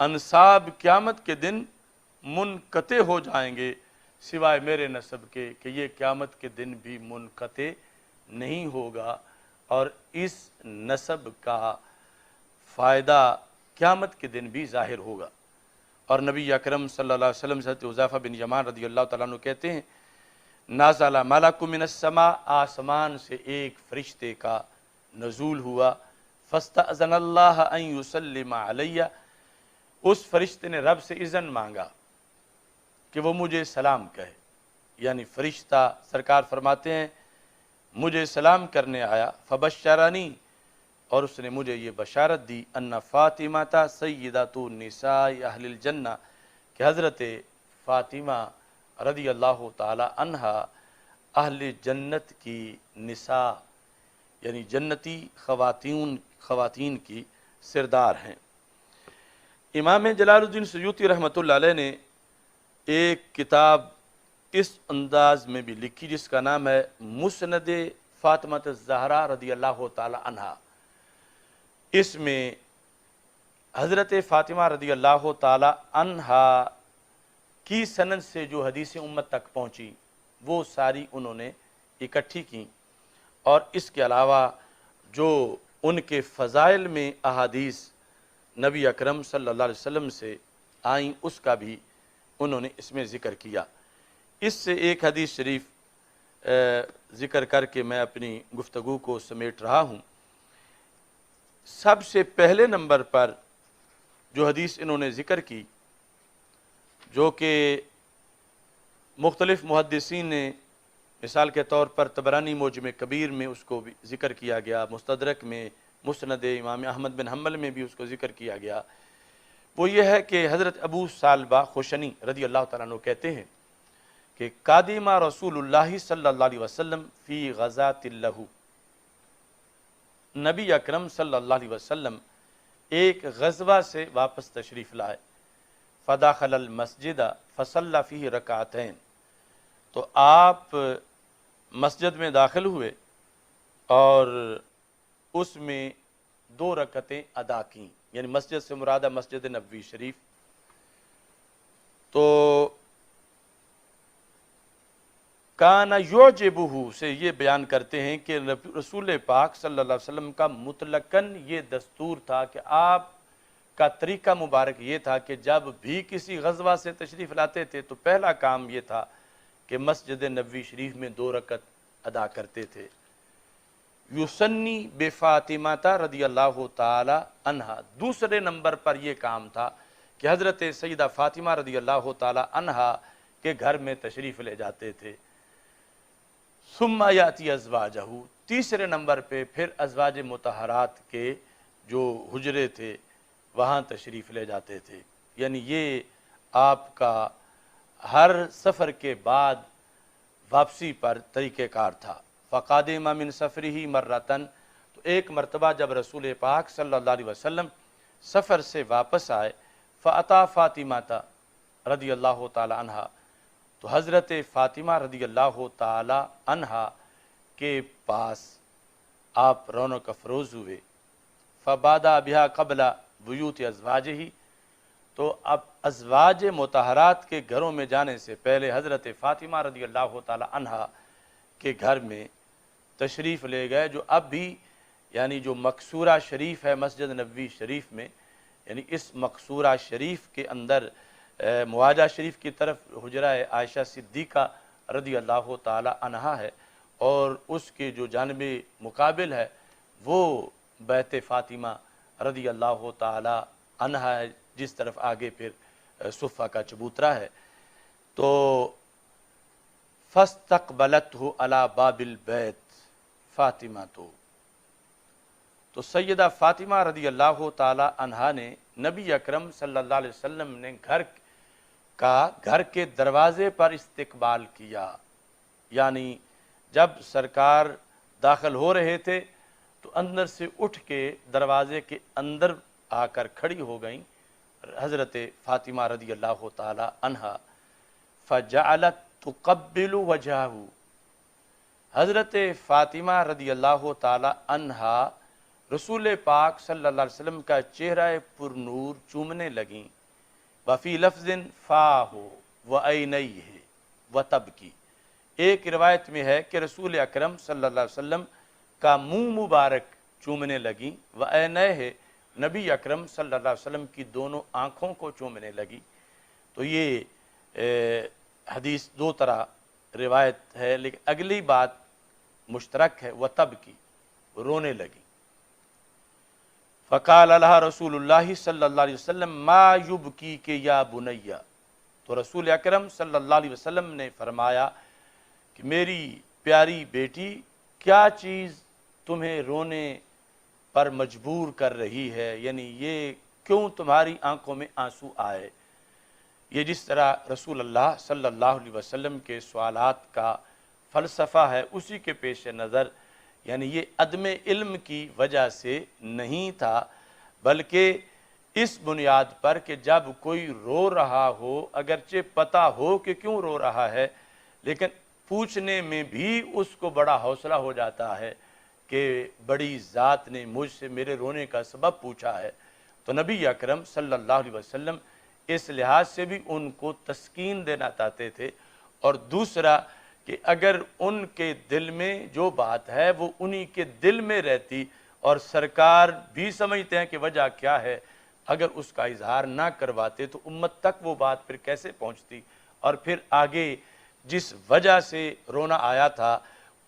انساب قیامت کے دن منقطع ہو جائیں گے، سوائے میرے نسب کے کہ یہ قیامت کے دن بھی منقطع نہیں ہوگا، اور اس نسب کا فائدہ قیامت کے دن بھی ظاہر ہوگا۔ اور نبی اکرم صلی اللہ علیہ وسلم سے حضرت حذیفہ بن یمان رضی اللہ تعالیٰ عنہ کہتے ہیں، نازل ملک من السماء، آسمان سے ایک فرشتے کا نزول ہوا، فاستأذن اللہ ان یسلم علیہ، اس فرشتے نے رب سے اذن مانگا کہ وہ مجھے سلام کہے، یعنی فرشتہ سرکار فرماتے ہیں مجھے سلام کرنے آیا، فبشرنی، اور اس نے مجھے یہ بشارت دی، ان فاطمہ سیدۃ النساء اہل الجنہ، کہ حضرت فاطمہ رضی اللہ تعالی عنہا اہل جنت کی نساء یعنی جنتی خواتین کی سردار ہیں۔ امام جلال الدین سیوطی رحمۃ اللہ علیہ نے ایک کتاب اس انداز میں بھی لکھی جس کا نام ہے مسند فاطمہ الزہرا رضی اللہ تعالی عنہا۔ اس میں حضرت فاطمہ رضی اللہ تعالی عنہا کی سند سے جو حدیثیں امت تک پہنچی وہ ساری انہوں نے اکٹھی کی، اور اس کے علاوہ جو ان کے فضائل میں احادیث نبی اکرم صلی اللہ علیہ وسلم سے آئیں اس کا بھی انہوں نے اس میں ذکر کیا۔ اس سے ایک حدیث شریف ذکر کر کے میں اپنی گفتگو کو سمیٹ رہا ہوں۔ سب سے پہلے نمبر پر جو حدیث انہوں نے ذکر کی، جو کہ مختلف محدثین نے مثال کے طور پر طبرانی معجم کبیر میں اس کو بھی ذکر کیا گیا، مستدرک میں، مسند امام احمد بن حنبل میں بھی اس کو ذکر کیا گیا، وہ یہ ہے کہ حضرت ابو ثعلبہ خوشنی رضی اللہ تعالیٰ عنہ کہتے ہیں کہ قادم رسول اللہ صلی اللہ علیہ وسلم فی غزات لہ، نبی اکرم صلی اللہ علیہ وسلم ایک غزوہ سے واپس تشریف لائے، فداخل المسجد فصلی فیہ رکعتین، تو آپ مسجد میں داخل ہوئے اور اس میں 2 رکعتیں ادا کیں، یعنی مسجد سے مرادہ مسجد نبوی شریف۔ تو کان یعجبہ سے یہ بیان کرتے ہیں کہ رسول پاک صلی اللہ علیہ وسلم کا مطلقاً یہ دستور تھا کہ آپ کا طریقہ مبارک یہ تھا کہ جب بھی کسی غزوہ سے تشریف لاتے تھے تو پہلا کام یہ تھا کہ مسجد نبوی شریف میں 2 رکعت ادا کرتے تھے۔ یسنی بفاطمہ رضی اللہ تعالی عنہا، دوسرے نمبر پر یہ کام تھا کہ حضرت سیدہ فاطمہ رضی اللہ تعالی عنہا کے گھر میں تشریف لے جاتے تھے۔ ثم یاتی ازواجہ، تیسرے نمبر پہ پھر ازواج مطہرات کے جو حجرے تھے وہاں تشریف لے جاتے تھے، یعنی یہ آپ کا ہر سفر کے بعد واپسی پر طریقہ کار تھا۔ فقادم من سفرہ مرتن، تو ایک مرتبہ جب رسول پاک صلی اللہ علیہ وسلم سفر سے واپس آئے، فاتا فاطمہ رضی اللہ تعالی عنہا، تو حضرت فاطمہ رضی اللہ تعالی عنہا کے پاس آپ رونق افروز ہوئے۔ فبادا بہا قبل بیوت ازواجہ، تو اب ازواج مطہرات کے گھروں میں جانے سے پہلے حضرت فاطمہ رضی اللہ تعالی عنہا کے گھر میں تشریف لے گئے، جو اب بھی یعنی جو مقصورہ شریف ہے مسجد نبوی شریف میں، یعنی اس مقصورہ شریف کے اندر مواجہ شریف کی طرف حجرہ عائشہ صدیقہ رضی اللہ تعالی عنہا ہے، اور اس کے جو جانب مقابل ہے وہ بیت فاطمہ رضی اللہ تعالی عنہا ہے، جس طرف آگے پھر صفہ کا چبوترا ہے۔ تو فاستقبلتہ علی باب البیت فاطمہ، تو سیدہ فاطمہ رضی اللہ تعالی عنہا نے نبی اکرم صلی اللہ علیہ وسلم نے گھر کے دروازے پر استقبال کیا، یعنی جب سرکار داخل ہو رہے تھے تو اندر سے اٹھ کے دروازے کے اندر آ کر کھڑی ہو گئیں حضرت فاطمہ رضی اللہ تعالی عنہا، فجعلت تقبل وجہہ، حضرت فاطمہ رضی اللہ تعالی عنہا رسول پاک صلی اللہ علیہ وسلم کا چہرہ پر نور چومنے لگیں، وفی لفظ فاہ وعینیہ، وتبکی۔ ایک روایت میں ہے کہ رسول اکرم صلی اللہ علیہ وسلم کا منہ مبارک چومنے لگی، وعینیہ، نبی اکرم صلی اللہ علیہ وسلم کی دونوں آنکھوں کو چومنے لگی۔ تو یہ حدیث دو طرح روایت ہے، لیکن اگلی بات مشترک ہے، وتبکی، رونے لگی۔ فقال لها رسول اللہ صلی اللہ علیہ وسلم ما یبکیک یا بنیہ، تو رسول اکرم صلی اللہ علیہ وسلم نے فرمایا کہ میری پیاری بیٹی، کیا چیز تمہیں رونے پر مجبور کر رہی ہے، یعنی یہ کیوں تمہاری آنکھوں میں آنسو آئے۔ یہ جس طرح رسول اللہ صلی اللہ علیہ وسلم کے سوالات کا فلسفہ ہے، اسی کے پیش نظر، یعنی یہ عدم علم کی وجہ سے نہیں تھا، بلکہ اس بنیاد پر کہ جب کوئی رو رہا ہو، اگرچہ پتہ ہو کہ کیوں رو رہا ہے، لیکن پوچھنے میں بھی اس کو بڑا حوصلہ ہو جاتا ہے کہ بڑی ذات نے مجھ سے میرے رونے کا سبب پوچھا ہے۔ تو نبی اکرم صلی اللہ علیہ وسلم اس لحاظ سے بھی ان کو تسکین دینا چاہتے تھے، اور دوسرا کہ اگر ان کے دل میں جو بات ہے وہ انہی کے دل میں رہتی، اور سرکار بھی سمجھتے ہیں کہ وجہ کیا ہے، اگر اس کا اظہار نہ کرواتے تو امت تک وہ بات پھر کیسے پہنچتی، اور پھر آگے جس وجہ سے رونا آیا تھا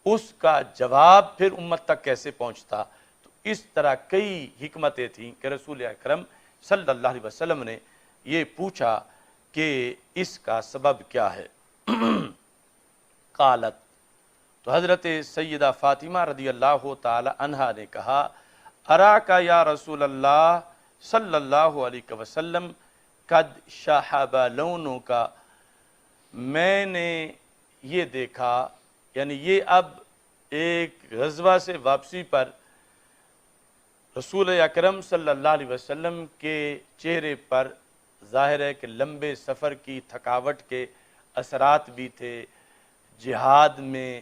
اس کا جواب پھر امت تک کیسے پہنچتا۔ تو اس طرح کئی حکمتیں تھیں کہ رسول اکرم صلی اللہ علیہ وسلم نے یہ پوچھا کہ اس کا سبب کیا ہے۔ قالت، تو حضرت سیدہ فاطمہ رضی اللہ تعالی عنہا نے کہا، اراکا یا رسول اللہ صلی اللہ علیہ وسلم قد شاہب لونوں کا، میں نے یہ دیکھا، یعنی یہ اب ایک غزوہ سے واپسی پر رسول اکرم صلی اللہ علیہ وسلم کے چہرے پر ظاہر ہے کہ لمبے سفر کی تھکاوٹ کے اثرات بھی تھے، جہاد میں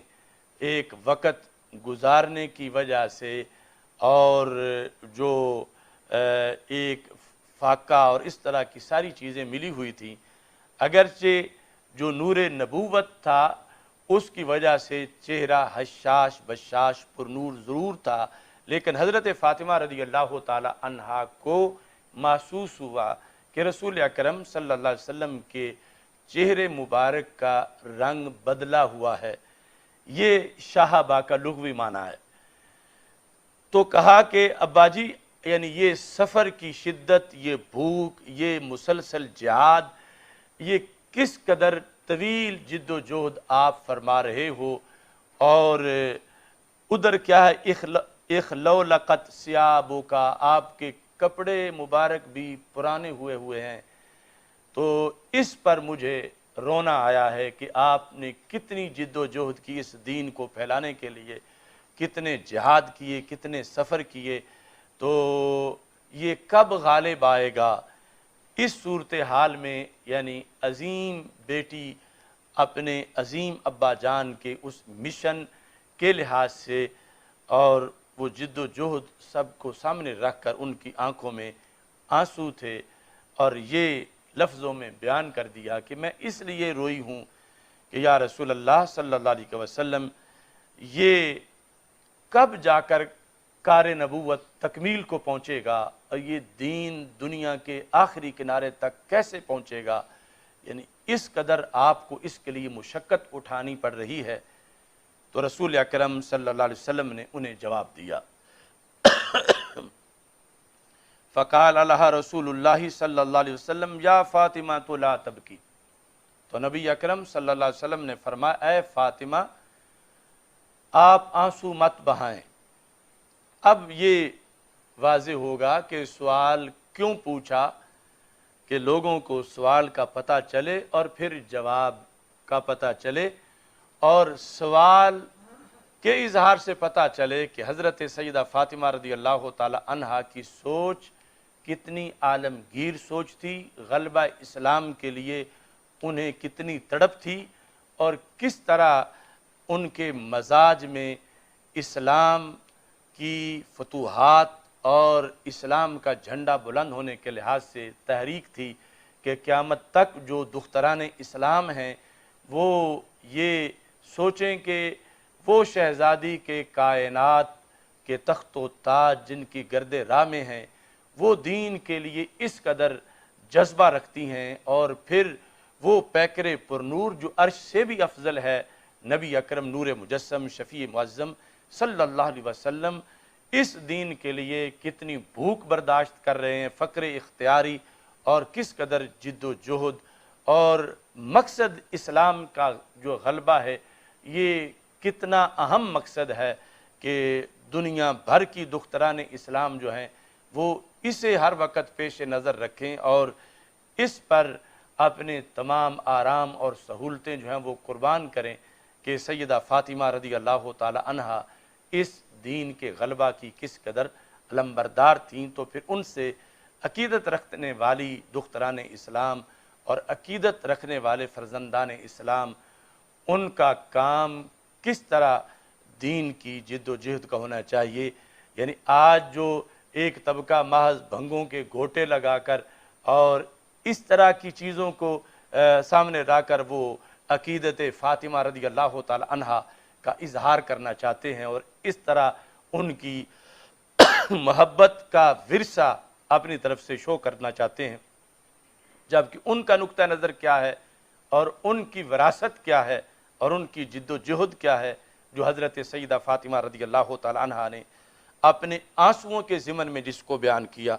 ایک وقت گزارنے کی وجہ سے، اور جو ایک فاقہ اور اس طرح کی ساری چیزیں ملی ہوئی تھیں، اگرچہ جو نور نبوت تھا اس کی وجہ سے چہرہ حشاش بشاش پر نور ضرور تھا، لیکن حضرت فاطمہ رضی اللہ تعالی عنہا کو محسوس ہوا کہ رسول اکرم صلی اللہ علیہ وسلم کے چہرے مبارک کا رنگ بدلا ہوا ہے۔ یہ شاہبہ کا لغوی معنی ہے۔ تو کہا کہ ابا جی، یعنی یہ سفر کی شدت، یہ بھوک، یہ مسلسل جہاد، یہ کس قدر طویل جد و جہد آپ فرما رہے ہو، اور ادھر کیا ہے، اخلولقت ثیابو کا، آپ کے کپڑے مبارک بھی پرانے ہوئے ہیں، تو اس پر مجھے رونا آیا ہے کہ آپ نے کتنی جد و جہد کی اس دین کو پھیلانے کے لیے، کتنے جہاد کیے، کتنے سفر کیے، تو یہ کب غالب آئے گا۔ اس صورتحال میں یعنی عظیم بیٹی اپنے عظیم ابا جان کے اس مشن کے لحاظ سے، اور وہ جد و جہد سب کو سامنے رکھ کر ان کی آنکھوں میں آنسو تھے، اور یہ لفظوں میں بیان کر دیا کہ میں اس لیے روئی ہوں کہ یا رسول اللہ صلی اللہ علیہ وسلم، یہ کب جا کر کار نبوت تکمیل کو پہنچے گا، اور یہ دین دنیا کے آخری کنارے تک کیسے پہنچے گا، یعنی اس قدر آپ کو اس کے لیے مشقت اٹھانی پڑ رہی ہے۔ تو رسول اکرم صلی اللہ علیہ وسلم نے انہیں جواب دیا، فقال لها رسول اللہ صلی اللہ علیہ وسلم یا فاطمہ لا تبکی، تو نبی اکرم صلی اللہ علیہ وسلم نے فرمایا، اے فاطمہ آپ آنسو مت بہائیں۔ اب یہ واضح ہوگا کہ سوال کیوں پوچھا، کہ لوگوں کو سوال کا پتہ چلے اور پھر جواب کا پتہ چلے، اور سوال کے اظہار سے پتہ چلے کہ حضرت سیدہ فاطمہ رضی اللہ تعالی عنہا کی سوچ کتنی عالمگیر سوچ تھی، غلبہ اسلام کے لیے انہیں کتنی تڑپ تھی، اور کس طرح ان کے مزاج میں اسلام کی فتوحات اور اسلام کا جھنڈا بلند ہونے کے لحاظ سے تحریک تھی کہ قیامت تک جو دختران اسلام ہیں، وہ یہ سوچیں کہ وہ شہزادی کے کائنات کے تخت و تاج جن کی گرد راہ میں ہیں، وہ دین کے لیے اس قدر جذبہ رکھتی ہیں، اور پھر وہ پیکر پرنور جو عرش سے بھی افضل ہے، نبی اکرم نور مجسم شفیع معظم صلی اللہ علیہ وسلم، اس دین کے لیے کتنی بھوک برداشت کر رہے ہیں، فقر اختیاری، اور کس قدر جد و جہد، اور مقصد اسلام کا جو غلبہ ہے یہ کتنا اہم مقصد ہے کہ دنیا بھر کی دختران اسلام جو ہیں وہ اسے ہر وقت پیش نظر رکھیں اور اس پر اپنے تمام آرام اور سہولتیں جو ہیں وہ قربان کریں کہ سیدہ فاطمہ رضی اللہ تعالی عنہا اس دین کے غلبہ کی کس قدر علمبردار تھیں۔ تو پھر ان سے عقیدت رکھنے والی دختران اسلام اور عقیدت رکھنے والے فرزندان اسلام، ان کا کام کس طرح دین کی جد و جہد کا ہونا چاہیے۔ یعنی آج جو ایک طبقہ محض بھنگوں کے گھوٹے لگا کر اور اس طرح کی چیزوں کو سامنے لا کر وہ عقیدت فاطمہ رضی اللہ تعالی عنہا کا اظہار کرنا چاہتے ہیں اور اس طرح ان کی محبت کا ورثہ اپنی طرف سے شو کرنا چاہتے ہیں، جبکہ ان کا نقطہ نظر کیا ہے اور ان کی وراثت کیا ہے اور ان کی جد و جہد کیا ہے، جو حضرت سیدہ فاطمہ رضی اللہ تعالی عنہا نے اپنے آنسوؤں کے ضمن میں جس کو بیان کیا۔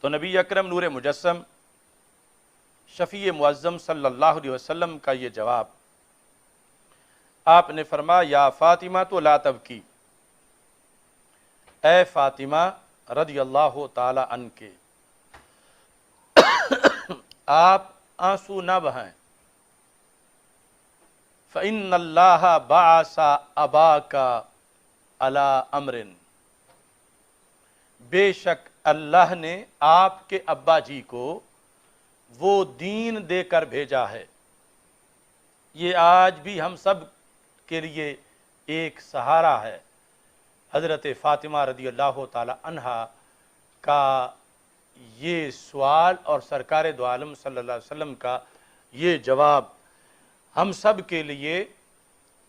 تو نبی اکرم نور مجسم شفیع معظم صلی اللہ علیہ وسلم کا یہ جواب، آپ نے فرمایا یا فاطمہ تو لا تبکی، اے فاطمہ رضی اللہ تعالی عنہ کے آپ آنسو نہ بہائیں، فَإِنَّ اللَّهَ بَعَثَ أَبَاكَ عَلَىٰ أَمْرٍ، بے شک اللہ نے آپ کے ابا جی کو وہ دین دے کر بھیجا ہے۔ یہ آج بھی ہم سب کے لیے ایک سہارا ہے۔ حضرت فاطمہ رضی اللہ تعالی عنہا کا یہ سوال اور سرکار دو عالم صلی اللہ علیہ وسلم کا یہ جواب ہم سب کے لیے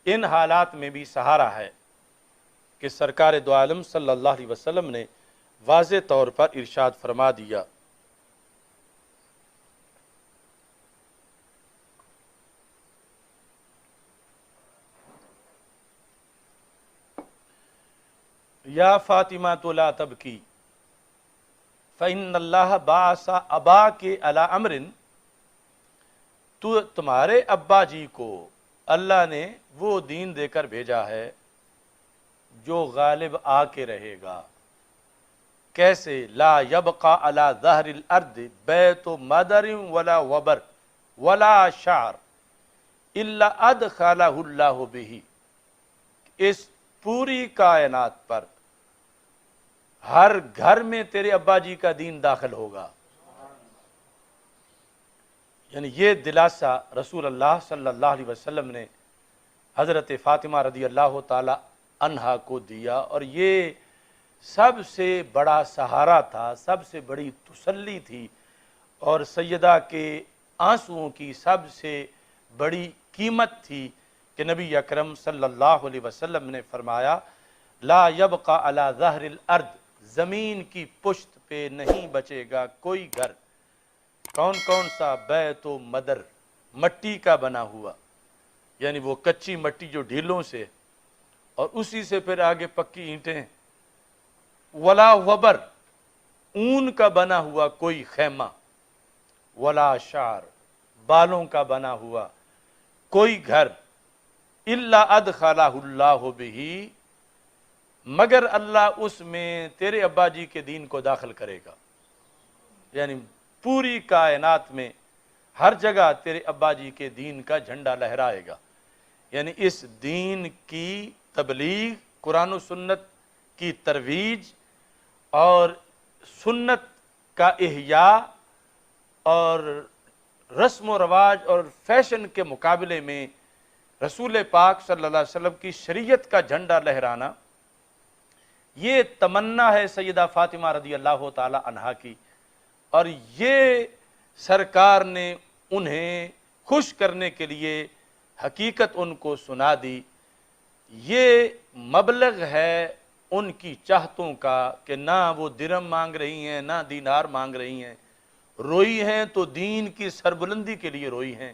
ان حالات میں بھی سہارا ہے کہ سرکار دو عالم صلی اللہ علیہ وسلم نے واضح طور پر ارشاد فرما دیا، یا فاطمہ تو لا تبکی فإن اللہ بعث أباك علی امر، تو تمہارے ابا جی کو اللہ نے وہ دین دے کر بھیجا ہے جو غالب آ کے رہے گا۔ کیسے؟ لا یبقى علی ظہر الارض بیت مدر ولا وبر ولا شعر الا ادخلہ اللہ بہ، اس پوری کائنات پر ہر گھر میں تیرے ابا جی کا دین داخل ہوگا۔ یعنی یہ دلاسا رسول اللہ صلی اللہ علیہ وسلم نے حضرت فاطمہ رضی اللہ تعالی عنہا کو دیا، اور یہ سب سے بڑا سہارا تھا، سب سے بڑی تسلی تھی، اور سیدہ کے آنسوؤں کی سب سے بڑی قیمت تھی کہ نبی اکرم صلی اللہ علیہ وسلم نے فرمایا لا یبقى علی ظہر الارض، زمین کی پشت پہ نہیں بچے گا کوئی گھر، کون کون سا؟ بیت و مدر، مٹی کا بنا ہوا، یعنی وہ کچی مٹی جو ڈھیلوں سے، اور اسی سے پھر آگے پکی اینٹیں، ولا وبر، اون کا بنا ہوا کوئی خیمہ، ولا شعر، بالوں کا بنا ہوا کوئی گھر، الا ادخلہ اللہ بہ، مگر اللہ اس میں تیرے ابا جی کے دین کو داخل کرے گا۔ یعنی پوری کائنات میں ہر جگہ تیرے ابا جی کے دین کا جھنڈا لہرائے گا۔ یعنی اس دین کی تبلیغ، قرآن و سنت کی ترویج اور سنت کا احیاء اور رسم و رواج اور فیشن کے مقابلے میں رسول پاک صلی اللہ علیہ وسلم کی شریعت کا جھنڈا لہرانا، یہ تمنا ہے سیدہ فاطمہ رضی اللہ تعالی عنہا کی، اور یہ سرکار نے انہیں خوش کرنے کے لیے حقیقت ان کو سنا دی۔ یہ مبلغ ہے ان کی چاہتوں کا کہ نہ وہ درہم مانگ رہی ہیں نہ دینار مانگ رہی ہیں، روئی ہیں تو دین کی سربلندی کے لیے روئی ہیں،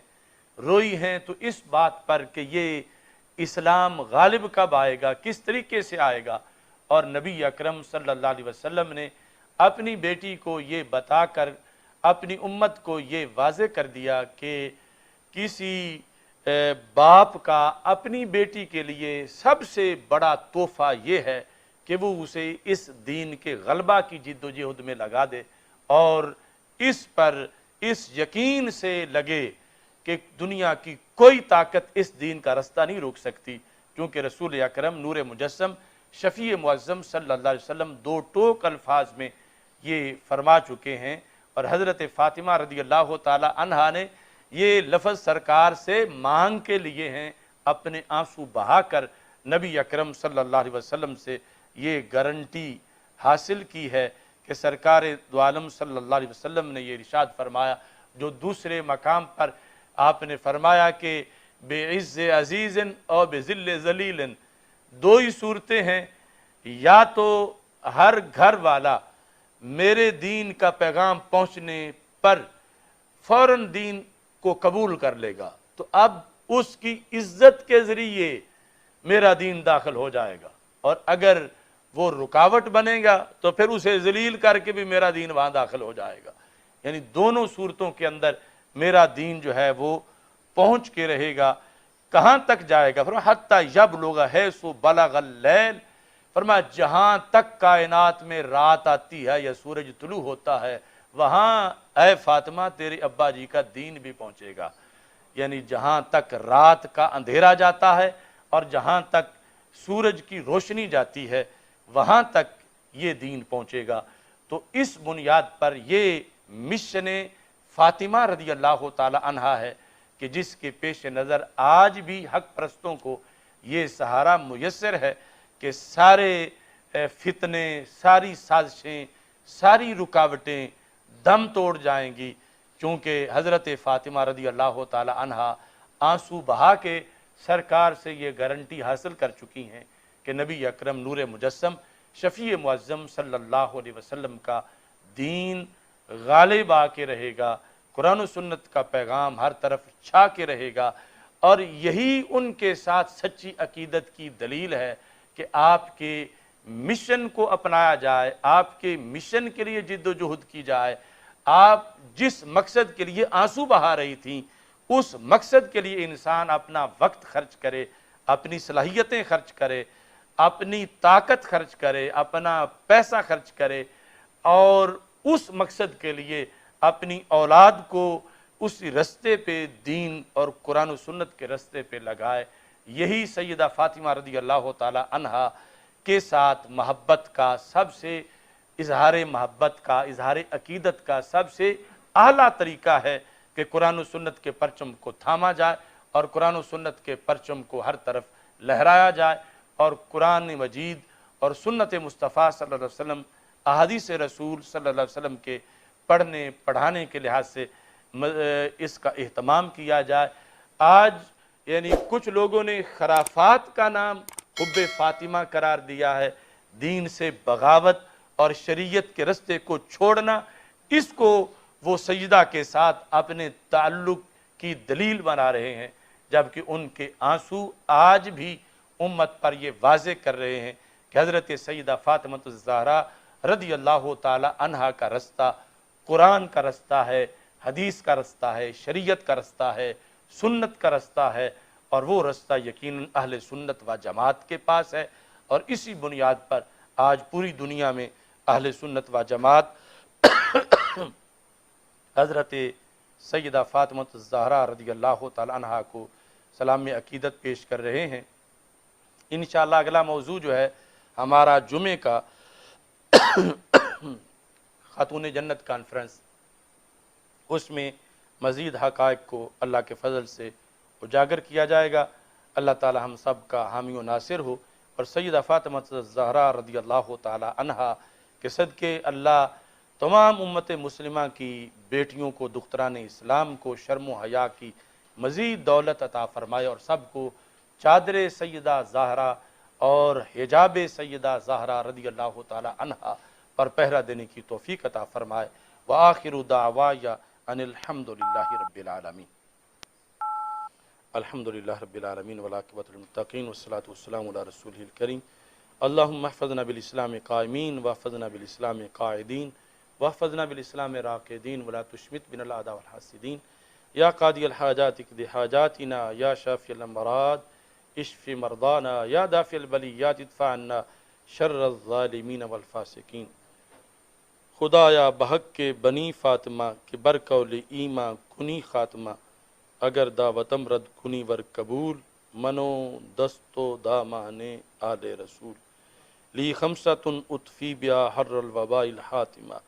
روئی ہیں تو اس بات پر کہ یہ اسلام غالب کب آئے گا، کس طریقے سے آئے گا۔ اور نبی اکرم صلی اللہ علیہ وسلم نے اپنی بیٹی کو یہ بتا کر اپنی امت کو یہ واضح کر دیا کہ کسی باپ کا اپنی بیٹی کے لیے سب سے بڑا تحفہ یہ ہے کہ وہ اسے اس دین کے غلبہ کی جد و جہد میں لگا دے، اور اس پر اس یقین سے لگے کہ دنیا کی کوئی طاقت اس دین کا رستہ نہیں روک سکتی، کیونکہ رسول اکرم نور مجسم شفیع معظم صلی اللہ علیہ وسلم دو ٹوک الفاظ میں یہ فرما چکے ہیں۔ اور حضرت فاطمہ رضی اللہ تعالی عنہا نے یہ لفظ سرکار سے مانگ کے لیے ہیں، اپنے آنسو بہا کر نبی اکرم صلی اللہ علیہ وسلم سے یہ گارنٹی حاصل کی ہے کہ سرکار دو عالم صلی اللہ علیہ وسلم نے یہ ارشاد فرمایا، جو دوسرے مقام پر آپ نے فرمایا کہ بے عز عزیز اور بے ذل ذلیل، دو ہی صورتیں ہیں، یا تو ہر گھر والا میرے دین کا پیغام پہنچنے پر فوراً دین کو قبول کر لے گا تو اب اس کی عزت کے ذریعے میرا دین داخل ہو جائے گا، اور اگر وہ رکاوٹ بنے گا تو پھر اسے ذلیل کر کے بھی میرا دین وہاں داخل ہو جائے گا۔ یعنی دونوں صورتوں کے اندر میرا دین جو ہے وہ پہنچ کے رہے گا۔ کہاں تک جائے گا؟ فرمایا حتی یبلغ حیث بلغ اللیل، فرمایا جہاں تک کائنات میں رات آتی ہے یا سورج طلوع ہوتا ہے وہاں اے فاطمہ تیرے ابا جی کا دین بھی پہنچے گا۔ یعنی جہاں تک رات کا اندھیرا جاتا ہے اور جہاں تک سورج کی روشنی جاتی ہے وہاں تک یہ دین پہنچے گا۔ تو اس بنیاد پر یہ مشن فاطمہ رضی اللہ تعالی عنہا ہے کہ جس کے پیش نظر آج بھی حق پرستوں کو یہ سہارا میسر ہے کہ سارے فتنے، ساری سازشیں، ساری رکاوٹیں دم توڑ جائیں گی، چونکہ حضرت فاطمہ رضی اللہ تعالی عنہا آنسو بہا کے سرکار سے یہ گارنٹی حاصل کر چکی ہیں کہ نبی اکرم نور مجسم شفیع معظم صلی اللہ علیہ وسلم کا دین غالب آ کے رہے گا، قرآن و سنت کا پیغام ہر طرف چھا کے رہے گا، اور یہی ان کے ساتھ سچی عقیدت کی دلیل ہے کہ آپ کے مشن کو اپنایا جائے، آپ کے مشن کے لیے جد و جہد کی جائے۔ آپ جس مقصد کے لیے آنسو بہا رہی تھیں اس مقصد کے لیے انسان اپنا وقت خرچ کرے، اپنی صلاحیتیں خرچ کرے، اپنی طاقت خرچ کرے، اپنا پیسہ خرچ کرے، اور اس مقصد کے لیے اپنی اولاد کو اس رستے پہ دین اور قرآن و سنت کے رستے پہ لگائے۔ یہی سیدہ فاطمہ رضی اللہ تعالی عنہا کے ساتھ محبت کا سب سے اظہار محبت کا، اظہار عقیدت کا سب سے اعلیٰ طریقہ ہے کہ قرآن و سنت کے پرچم کو تھاما جائے اور قرآن و سنت کے پرچم کو ہر طرف لہرایا جائے، اور قرآن مجید اور سنت مصطفیٰ صلی اللہ علیہ وسلم، احادیث رسول صلی اللہ علیہ وسلم کے پڑھنے پڑھانے کے لحاظ سے اس کا اہتمام کیا جائے۔ آج یعنی کچھ لوگوں نے خرافات کا نام حب فاطمہ قرار دیا ہے، دین سے بغاوت اور شریعت کے رستے کو چھوڑنا، اس کو وہ سیدہ کے ساتھ اپنے تعلق کی دلیل بنا رہے ہیں، جبکہ ان کے آنسو آج بھی امت پر یہ واضح کر رہے ہیں کہ حضرت سیدہ فاطمہ الزہرا رضی اللہ تعالی عنہا کا رستہ قرآن کا رستہ ہے، حدیث کا رستہ ہے، شریعت کا رستہ ہے، سنت کا رستہ ہے، اور وہ رستہ یقیناً اہل سنت و جماعت کے پاس ہے، اور اسی بنیاد پر آج پوری دنیا میں اہل سنت و جماعت حضرت سیدہ فاطمہ الزہرا رضی اللہ تعالی عنہا کو سلام عقیدت پیش کر رہے ہیں۔ انشاءاللہ اگلا موضوع جو ہے ہمارا جمعے کا خاتون جنت کانفرنس، اس میں مزید حقائق کو اللہ کے فضل سے اجاگر کیا جائے گا۔ اللہ تعالی ہم سب کا حامی و ناصر ہو، اور سیدہ فاطمہ الزہرا رضی اللہ تعالی عنہا کے صدقے اللہ تمام امت مسلمہ کی بیٹیوں کو، دختران اسلام کو شرم و حیا کی مزید دولت عطا فرمائے، اور سب کو چادر سیدہ زہرا اور حجاب سیدہ زہرا رضی اللہ تعالی عنہا پر پہرا دینے کی توفیق عطا فرمائے۔ وآخر دعوایا ان الحمد للہ رب العالمین۔ الحمد للہ رب العالمین والعاقبۃ للمتقین والصلاۃ والسلام علی رسولہ الکریم۔ اللہم احفظنا بالاسلام قائمین واحفظنا بالاسلام قاعدین واحفظنا بالاسلام راقدین ولا تشمت بنا الاعداء والحاسدین۔ یا قاضی الحاجات اقض حاجاتنا، یا شافی الامراض اشف مرضانا، یا دافع البلیات ادفع عنا شر الظالمین والفاسقین۔ خدایا بحق کے بنی فاطمہ کے برقول ایماں کنی خاتمہ، اگر دعوتم رد کنی ور قبول، منو دستو دامان آل رسول۔ لی خمسۃ اطفی بیا حر الوباء الحاتمہ،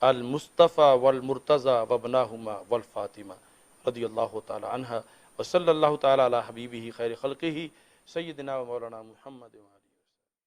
المصطفیٰ والمرتضیٰ وابناہما والفاطمہ رضی اللہ تعالی عنہ، وصلی اللہ تعالی علی حبیبہ خیر خلقہ سیدنا و مولانا محمد۔